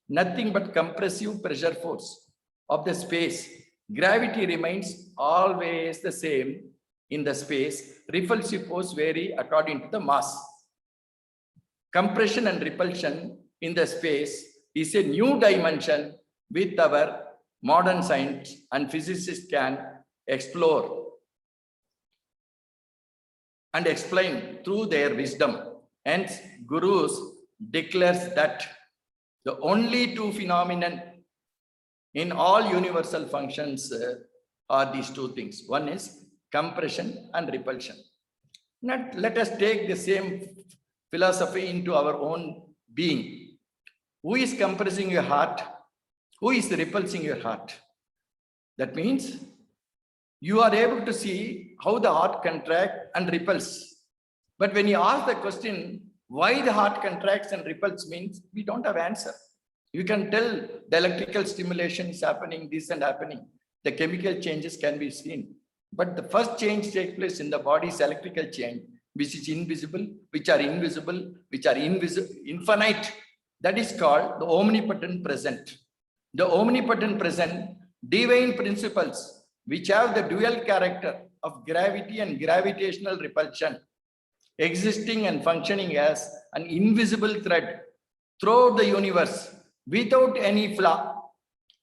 Nothing but compressive pressure force of the space. Gravity remains always the same in the space. Repulsive force vary according to the mass. Compression and repulsion in the space is a new dimension with our modern science and physicists can explore and explain through their wisdom. Hence, Gurus declares that the only two phenomena in all universal functions are these two things. One is compression and repulsion. Now, let us take the same philosophy into our own being. Who is compressing your heart? Who is repulsing your heart? That means you are able to see how the heart contracts and repels. But when you ask the question, why the heart contracts and repels, means we don't have answer. You can tell the electrical stimulation is happening, this and happening. The chemical changes can be seen. But the first change takes place in the body's electrical change, which is invisible, which are invisible, which are infinite. That is called the omnipotent present. The omnipotent present, divine principles, which have the dual character of gravity and gravitational repulsion, existing and functioning as an invisible thread throughout the universe without any flaw.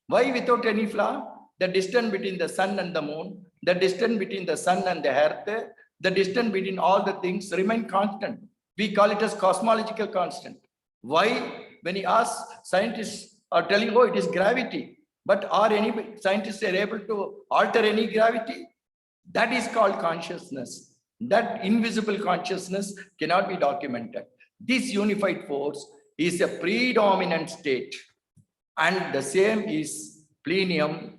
Why without any flaw? The distance between the sun and the moon, the distance between the sun and the earth, the distance between all the things remain constant. We call it as cosmological constant. Why? When you ask, scientists are telling, oh, it is gravity. But are any scientists able to alter any gravity? That is called consciousness. That invisible consciousness cannot be documented. This unified force is a predominant state. And the same is plenum,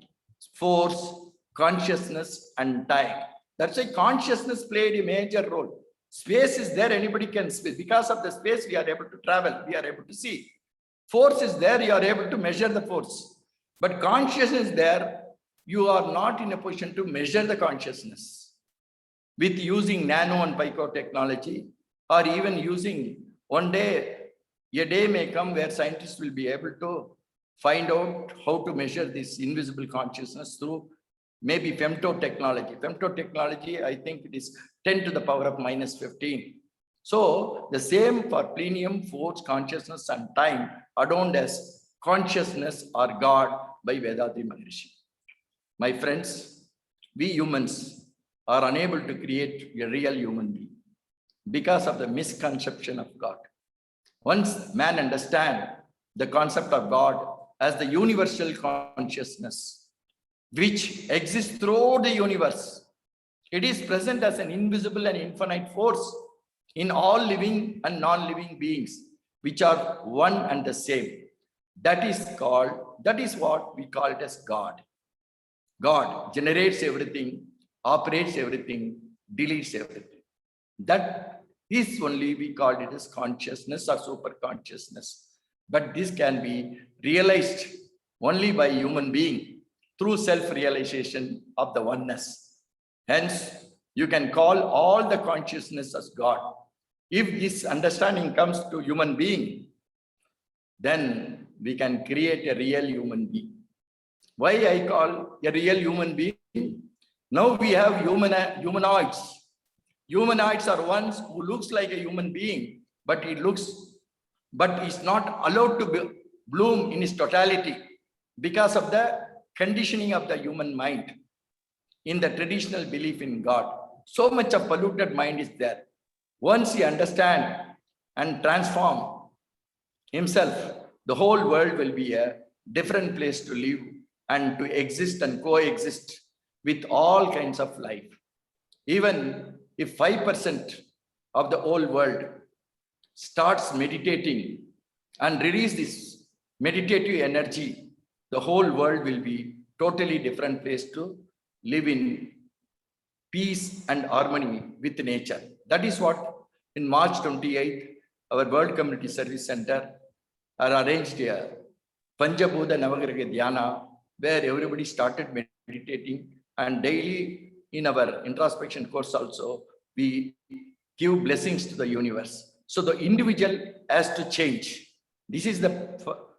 force, consciousness, and time. That's why consciousness played a major role. Space is there, anybody can space. Because of the space, we are able to travel, we are able to see. Force is there, you are able to measure the force. But consciousness is there, you are not in a position to measure the consciousness. With using nano and pico technology, or even using one day, a day may come where scientists will be able to find out how to measure this invisible consciousness through maybe femto technology. Femto technology, I think it is 10 to the power of minus 15. So the same for plenum, force, consciousness, and time, adorned as consciousness or God by Vedadri Maharishi. My friends, we humans are unable to create a real human being because of the misconception of God. Once man understands the concept of God as the universal consciousness, which exists throughout the universe, it is present as an invisible and infinite force in all living and non-living beings, which are one and the same. That is what we call it as God. God generates everything, operates everything, deletes everything. That This only we called it as consciousness or super consciousness. But this can be realized only by human being through self-realization of the oneness. Hence, you can call all the consciousness as God. If this understanding comes to human being, then we can create a real human being. Why I call a real human being? Now we have humanoids. Humanoids are ones who looks like a human being, but is not allowed to bloom in its totality because of the conditioning of the human mind in the traditional belief in God. So much of polluted mind is there. Once he understand and transform himself, the whole world will be a different place to live and to exist and coexist with all kinds of life. Even if 5% of the whole world starts meditating and release this meditative energy, the whole world will be totally different place to live in peace and harmony with nature. That is what in March 28th, our World Community Service Center arranged a Panchabhuta Navagraha Dhyana, where everybody started meditating, and daily in our introspection course also, we give blessings to the universe. So the individual has to change. This is the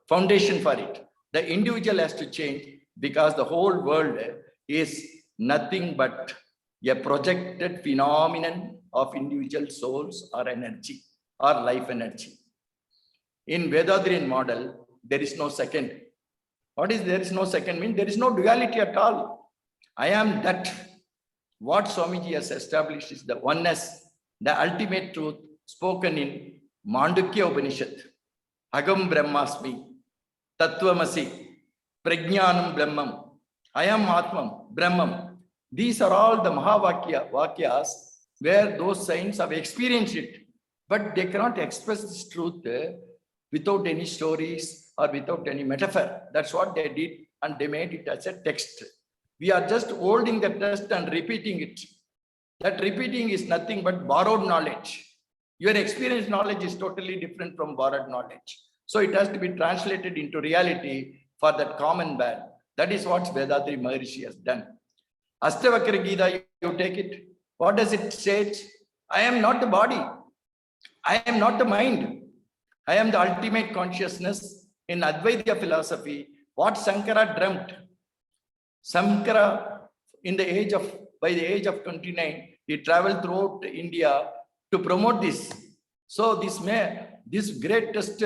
foundation for it. The individual has to change because the whole world is nothing but a projected phenomenon of individual souls or energy or life energy. In Vedadriyan model, there is no second. What is there is no second mean? There is no duality at all. I am that. What Swamiji has established is the oneness, the ultimate truth spoken in Mandukya Upanishad. Agam Brahmasmi, Tattvamasi, Prajnanam Brahmam, I am Atmam, Brahmam. These are all the Vakyas where those saints have experienced it, but they cannot express this truth without any stories or without any metaphor. That's what they did, and they made it as a text. We are just holding the text and repeating it. That repeating is nothing but borrowed knowledge. Your experienced knowledge is totally different from borrowed knowledge. So it has to be translated into reality for that common man. That is what Vedadri Maharishi has done. Astavakra Gita, you take it. What does it say? I am not the body. I am not the mind. I am the ultimate consciousness. In Advaita philosophy, what Sankara dreamt. Sankara, by the age of 29, he traveled throughout India to promote this. So this greatest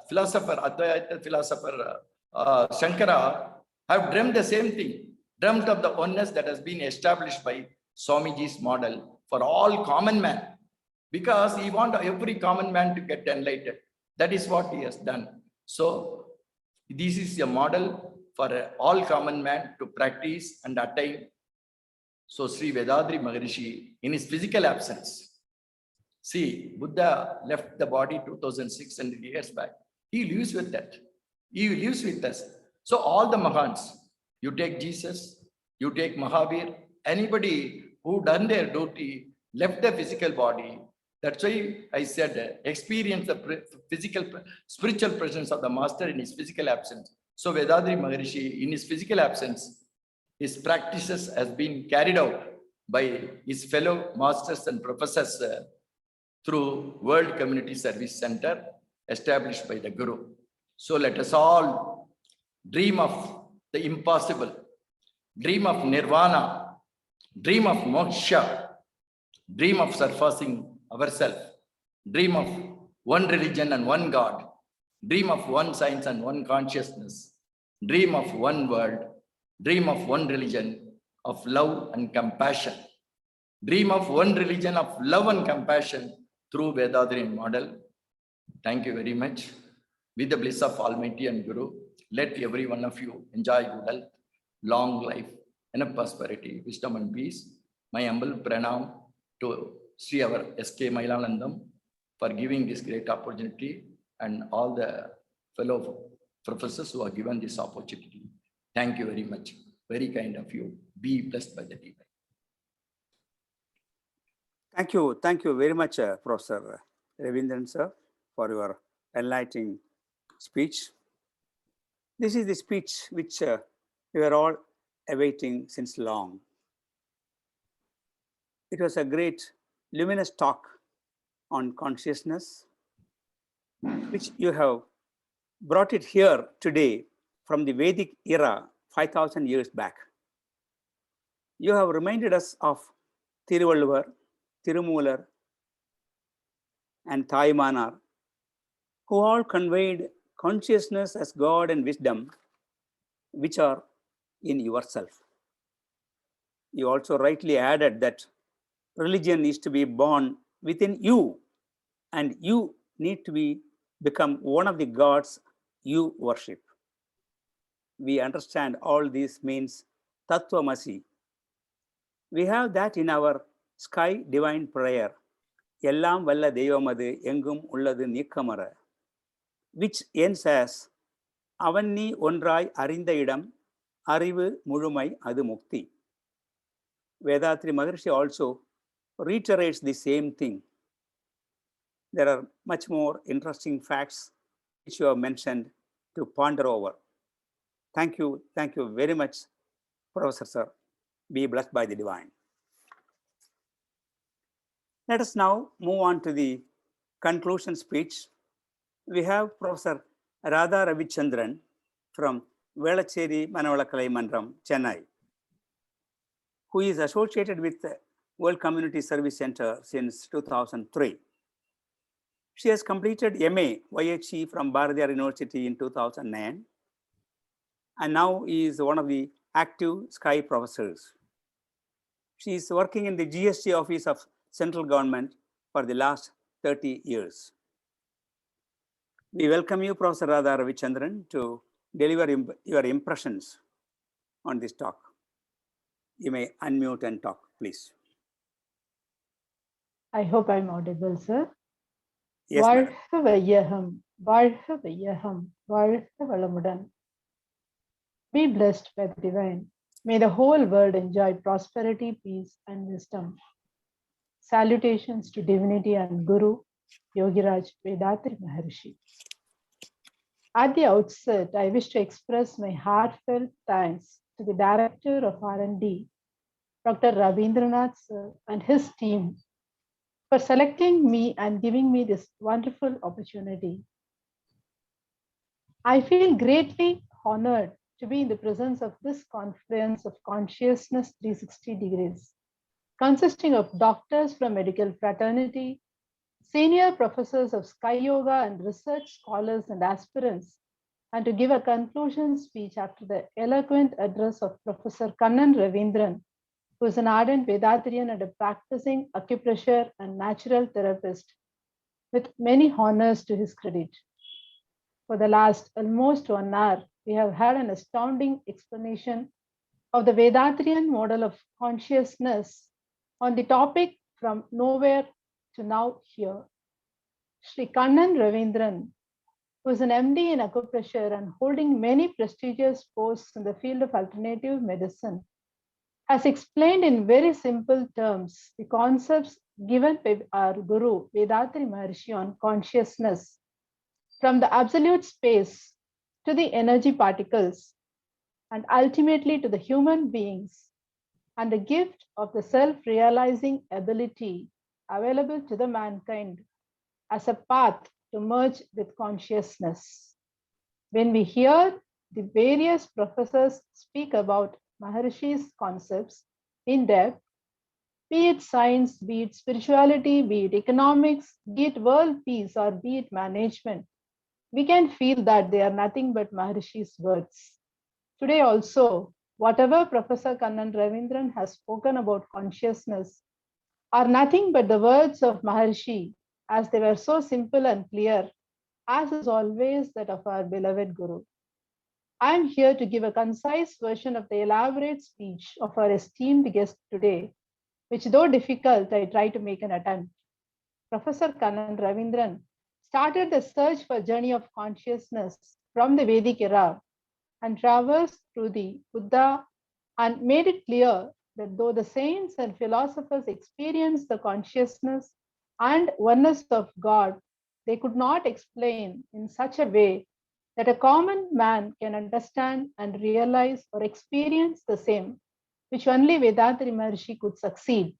philosopher, Advaita philosopher, Shankara, have dreamt the same thing, dreamt of the oneness that has been established by Swamiji's model for all common man, because he wants every common man to get enlightened. That is what he has done. So this is a model for all common man to practice and attain. So Sri Vedadri Maharishi, in his physical absence, see, Buddha left the body 2600 years back. He lives with that. He lives with us. So all the Mahans, you take Jesus, you take Mahavir, anybody who done their duty, left the physical body. That's why I said, experience the spiritual presence of the master in his physical absence. So Vedadri Maharishi, in his physical absence, his practices has been carried out by his fellow masters and professors through World Community Service Center established by the Guru. So let us all dream of the impossible, dream of nirvana, dream of moksha, dream of surpassing ourselves, dream of one religion and one God, dream of one science and one consciousness, dream of one world, dream of one religion of love and compassion, dream of one religion of love and compassion through Vedadriyan model. Thank you very much. With the bliss of Almighty and Guru, let every one of you enjoy good health, long life, and prosperity, wisdom and peace. My humble pranam to Sri our S.K. Mailanandam for giving this great opportunity, and all the fellow professors who are given this opportunity. Thank you very much. Very kind of you. Be blessed by the divine. Thank you very much, Professor Ravindran sir, for your enlightening speech. This is the speech which we were all awaiting since long. It was a great luminous talk on consciousness, which you have brought it here today from the Vedic era 5,000 years back. You have reminded us of Thiruvalluvar, Tirumular, and Thaimanar, who all conveyed consciousness as God and wisdom, which are in yourself. You also rightly added that religion is to be born within you, and you need to become one of the gods you worship. We understand all this means Tattvamasi. We have that in our sky divine prayer, Ellam valla Devamadu engum ulladu nikkamara, which ends as Avanni onrai arinda idam, arivu muzhumai adu mukti. Vedatri Maharshi also reiterates the same thing. There are much more interesting facts which you have mentioned to ponder over. Thank you very much, Professor sir. Be blessed by the divine. Let us now move on to the conclusion speech. We have Professor Radha Ravichandran from Velacheri Manavalakalai Mandram, Chennai, who is associated with the World Community Service Center since 2003. She has completed MA YHE from Bharathiar University in 2009 and now is one of the active SKY professors. She is working in the GST office of central government for the last 30 years. We welcome you, Professor Radha Ravichandran, to deliver your impressions on this talk. You may unmute and talk, please. I hope I'm audible, sir. Yes, madam. வாழ்க வையகம், வாழ்க வையகம், வாழ்க வளமுடன். Be blessed by the divine. May the whole world enjoy prosperity, peace, and wisdom. Salutations to divinity and Guru, Yogiraj Vedatri Maharshi. At the outset, I wish to express my heartfelt thanks to the Director of R&D, Dr. Rabindranath sir, and his team for selecting me and giving me this wonderful opportunity. I feel greatly honored to be in the presence of this conference of Consciousness 360 degrees, consisting of doctors from medical fraternity, senior professors of Sky Yoga and research scholars and aspirants, and to give a conclusion speech after the eloquent address of Professor Kannan Ravindran, who is an ardent Vedatrian and a practicing acupressure and natural therapist with many honors to his credit. For the last almost 1 hour, we have had an astounding explanation of the Vedatrian model of consciousness on the topic from nowhere to now here. Sri Kannan Ravindran, who is an MD in acupressure and holding many prestigious posts in the field of alternative medicine, has explained in very simple terms the concepts given by our Guru Vedatri Maharshi on consciousness, from the absolute space to the energy particles, and ultimately to the human beings, and the gift of the self-realizing ability available to the mankind as a path to merge with consciousness. When we hear the various professors speak about Maharishi's concepts in depth, be it science, be it spirituality, be it economics, be it world peace, or be it management, we can feel that they are nothing but Maharishi's words. Today also, whatever Professor Kannan Ravindran has spoken about consciousness are nothing but the words of Maharishi, as they were so simple and clear, as is always that of our beloved Guru. I am here to give a concise version of the elaborate speech of our esteemed guest today, which, though difficult, I try to make an attempt. Professor Kannan Ravindran started the search for journey of consciousness from the Vedic era and traversed through the Buddha and made it clear that though the saints and philosophers experienced the consciousness and oneness of God, they could not explain in such a way that a common man can understand and realize or experience the same, which only Vedatri Maharshi could succeed.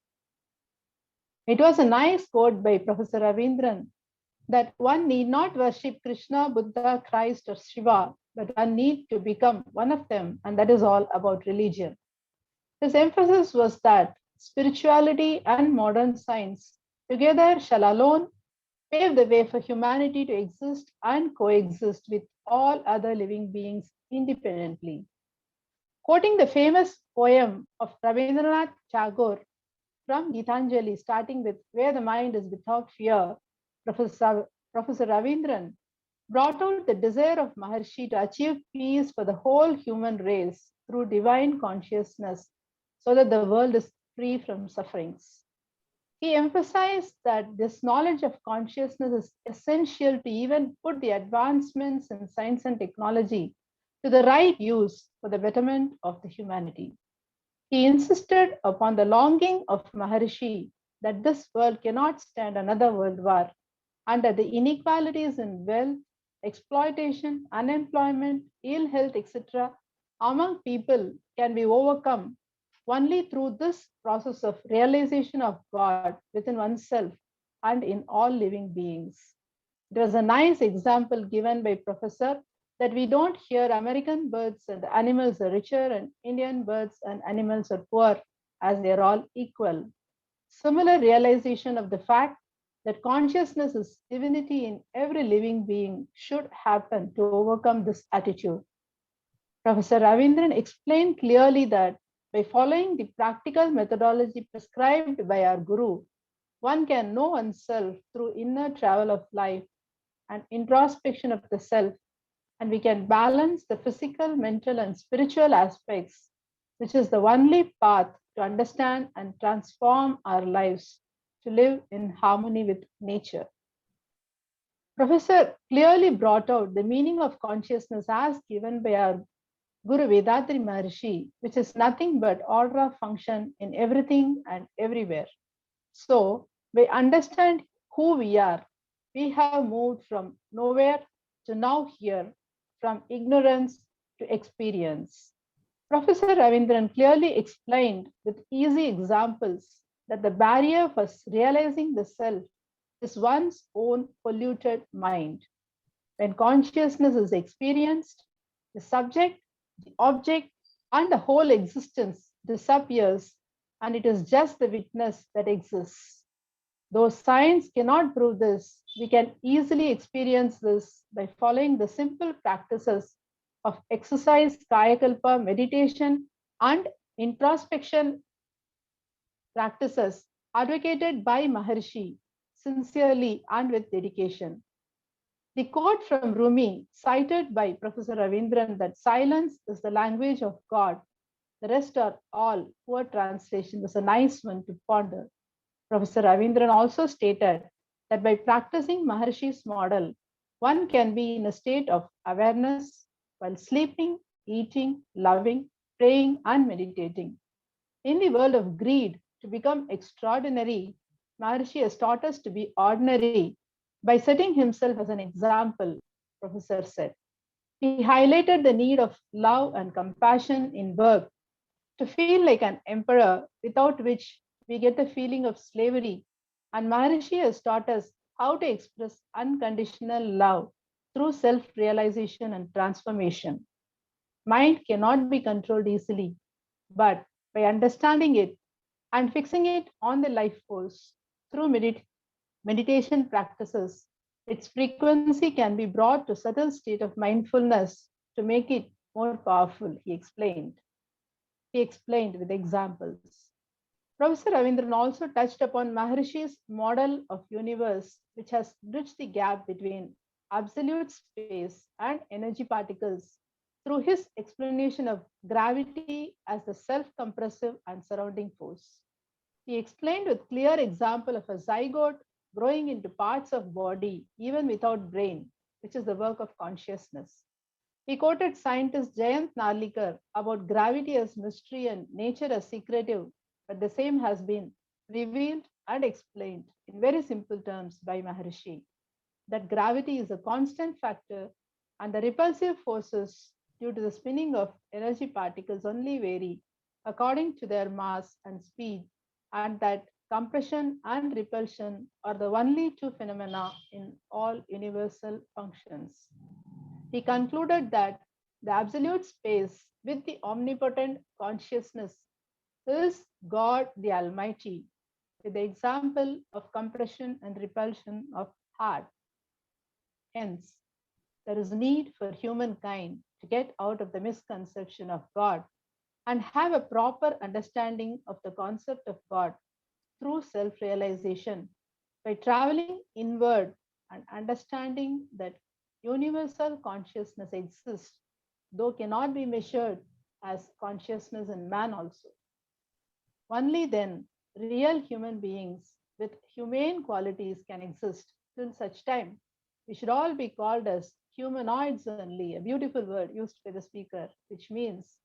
It was a nice quote by Professor Ravindran that one need not worship Krishna, Buddha, Christ, or Shiva, but one need to become one of them, and that is all about religion. His emphasis was that spirituality and modern science together shall alone pave the way for humanity to exist and coexist with all other living beings independently. Quoting the famous poem of Rabindranath Tagore from Gitanjali, starting with Where the Mind is Without Fear, Professor Ravindran brought out the desire of Maharshi to achieve peace for the whole human race through divine consciousness so that the world is free from sufferings. He emphasized that this knowledge of consciousness is essential to even put the advancements in science and technology to the right use for the betterment of the humanity. He insisted upon the longing of Maharshi that this world cannot stand another world war and that the inequalities in wealth, exploitation, unemployment, ill health, etc., among people can be overcome only through this process of realization of God within oneself and in all living beings. There was a nice example given by Professor that we don't hear American birds and animals are richer and Indian birds and animals are poor, as they are all equal. Similar realization of the fact that consciousness is divinity in every living being should happen to overcome this attitude. Professor Ravindran explained clearly that by following the practical methodology prescribed by our Guru, one can know oneself through inner travel of life and introspection of the self, and we can balance the physical, mental, and spiritual aspects, which is the only path to understand and transform our lives to live in harmony with nature. Professor clearly brought out the meaning of consciousness as given by our Guru Vedatri Maharshi, which is nothing but order of function in everything and everywhere. So, by understand who we are, we have moved from nowhere to now here, from ignorance to experience. Professor Ravindran clearly explained with easy examples that the barrier for realizing the self is one's own polluted mind. When consciousness is experienced, the subject, the object, and the whole existence disappears, and it is just the witness that exists. Though science cannot prove this, we can easily experience this by following the simple practices of exercise, kayakalpa, meditation, and introspection practices advocated by Maharshi sincerely and with dedication. The quote from Rumi, cited by Professor Ravindran, that silence is the language of God, the rest are all poor translation, was a nice one to ponder. Professor Ravindran also stated that by practicing Maharshi's model, one can be in a state of awareness while sleeping, eating, loving, praying, and meditating. In the world of greed, to become extraordinary, Maharshi has taught us to be ordinary by setting himself as an example, Professor said. He highlighted the need of love and compassion in work to feel like an emperor, without which we get the feeling of slavery. And Maharishi has taught us how to express unconditional love through self-realization and transformation. Mind cannot be controlled easily, but by understanding it and fixing it on the life force through meditation practices, its frequency can be brought to a subtle state of mindfulness to make it more powerful, he explained. He explained with examples. Professor Ravindran also touched upon Maharishi's model of universe, which has bridged the gap between absolute space and energy particles through his explanation of gravity as the self-compressive and surrounding force. He explained with clear example of a zygote growing into parts of body even without brain, which is the work of consciousness. He quoted scientist Jayant Narlikar about gravity as mystery and nature as secretive, but the same has been revealed and explained in very simple terms by Maharishi, that gravity is a constant factor and the repulsive forces due to the spinning of energy particles only vary according to their mass and speed, and that compression and repulsion are the only two phenomena in all universal functions. He concluded that the absolute space with the omnipotent consciousness is God the Almighty, with the example of compression and repulsion of heart. Hence, there is need for humankind to get out of the misconception of God and have a proper understanding of the concept of God through self realization by traveling inward and understanding that universal consciousness exists, though cannot be measured as consciousness in man also. Only then real human beings with humane qualities can exist. Till such time, we should all be called as humanoids only, a beautiful word used by the speaker, which means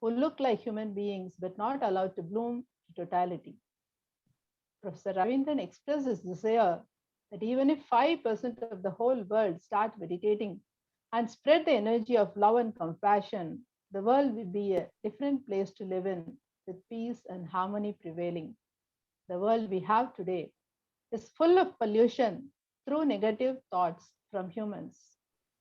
who look like human beings but not allowed to bloom to totality. Professor Ravindran expressed his desire that even if 5% of the whole world start meditating and spread the energy of love and compassion, the world will be a different place to live in with peace and harmony prevailing. The world we have today is full of pollution through negative thoughts from humans.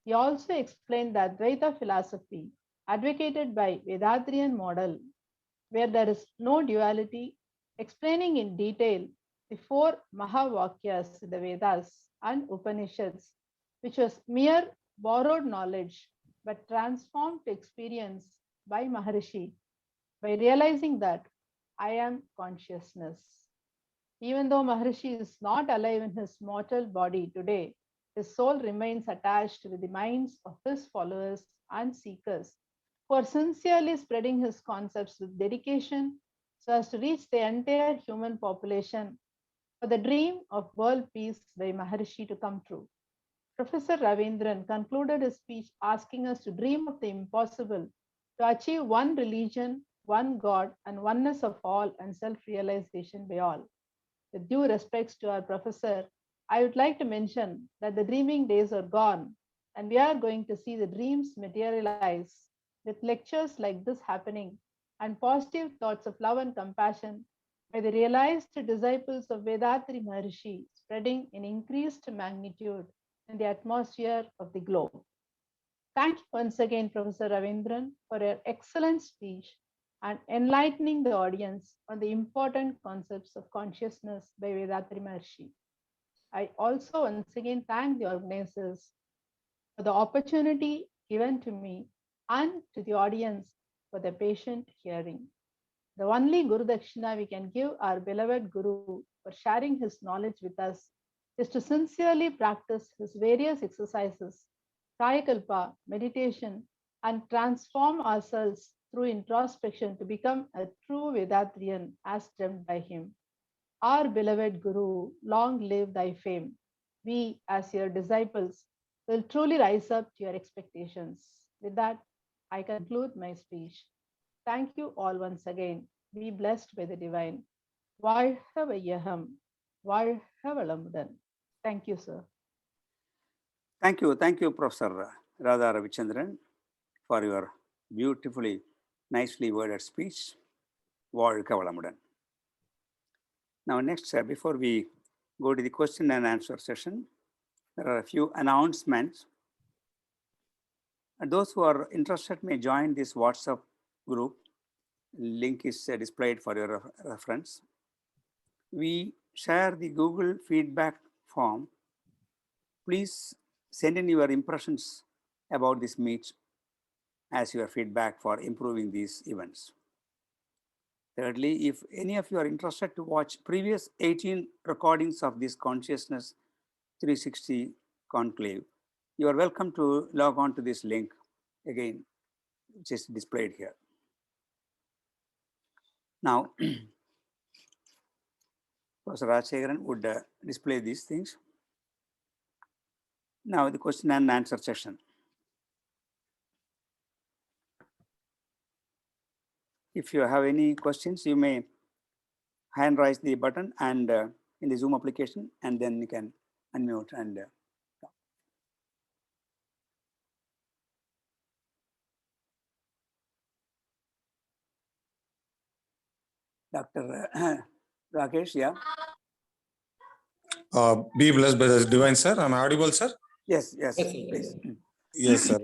He also explained that Advaita philosophy, advocated by Vedatrian model, where there is no duality, explaining in detail the four Mahavakyas in the Vedas and Upanishads, which was mere borrowed knowledge but transformed to experience by Maharishi by realizing that I am consciousness. Even though Maharishi is not alive in his mortal body today, his soul remains attached with the minds of his followers and seekers who are sincerely spreading his concepts with dedication so as to reach the entire human population for the dream of world peace by Maharishi to come true. Professor Ravindran concluded his speech asking us to dream of the impossible, to achieve one religion, one God, and oneness of all and self-realization by all. With due respects to our professor, I would like to mention that the dreaming days are gone and we are going to see the dreams materialize with lectures like this happening and positive thoughts of love and compassion by the realized disciples of Vedatri Maharishi spreading in increased magnitude in the atmosphere of the globe. Thank you once again, Professor Ravindran, for your excellent speech and enlightening the audience on the important concepts of consciousness by Vedatri Maharishi. I also once again thank the organizers for the opportunity given to me and to the audience for the patient hearing. The only Guru Dakshina we can give our beloved Guru for sharing his knowledge with us is to sincerely practice his various exercises, Kayakalpa, meditation, and transform ourselves through introspection to become a true Vedatrian as termed by him. Our beloved Guru, long live thy fame. We, as your disciples, will truly rise up to your expectations. With that, I conclude my speech. Thank you all once again. Be blessed by the divine. வாழ்க வையகம், வாழ்க வளமுடன். Thank you, sir. Thank you, Professor Radha Ravichandran, for your beautifully, nicely worded speech. வாழ்க வளமுடன். Now, next, before we go to the question and answer session, there are a few announcements. And those who are interested may join this WhatsApp group. Link is displayed for your reference. We share the Google feedback form. Please send in your impressions about this meet as your feedback for improving these events. Thirdly, if any of you are interested to watch previous 18 recordings of this Consciousness 360 conclave, you are welcome to log on to this link again, which is displayed here. Now, Professor Rajshekharan would display these things. Now, the question and answer session. If you have any questions, you may hand raise the button and in the Zoom application, and then you can unmute and talk. Dr. Rakesh, yeah. Be blessed by the divine, sir. I'm audible, sir. Yes, yes, Yes, sir. please. Yes, sir.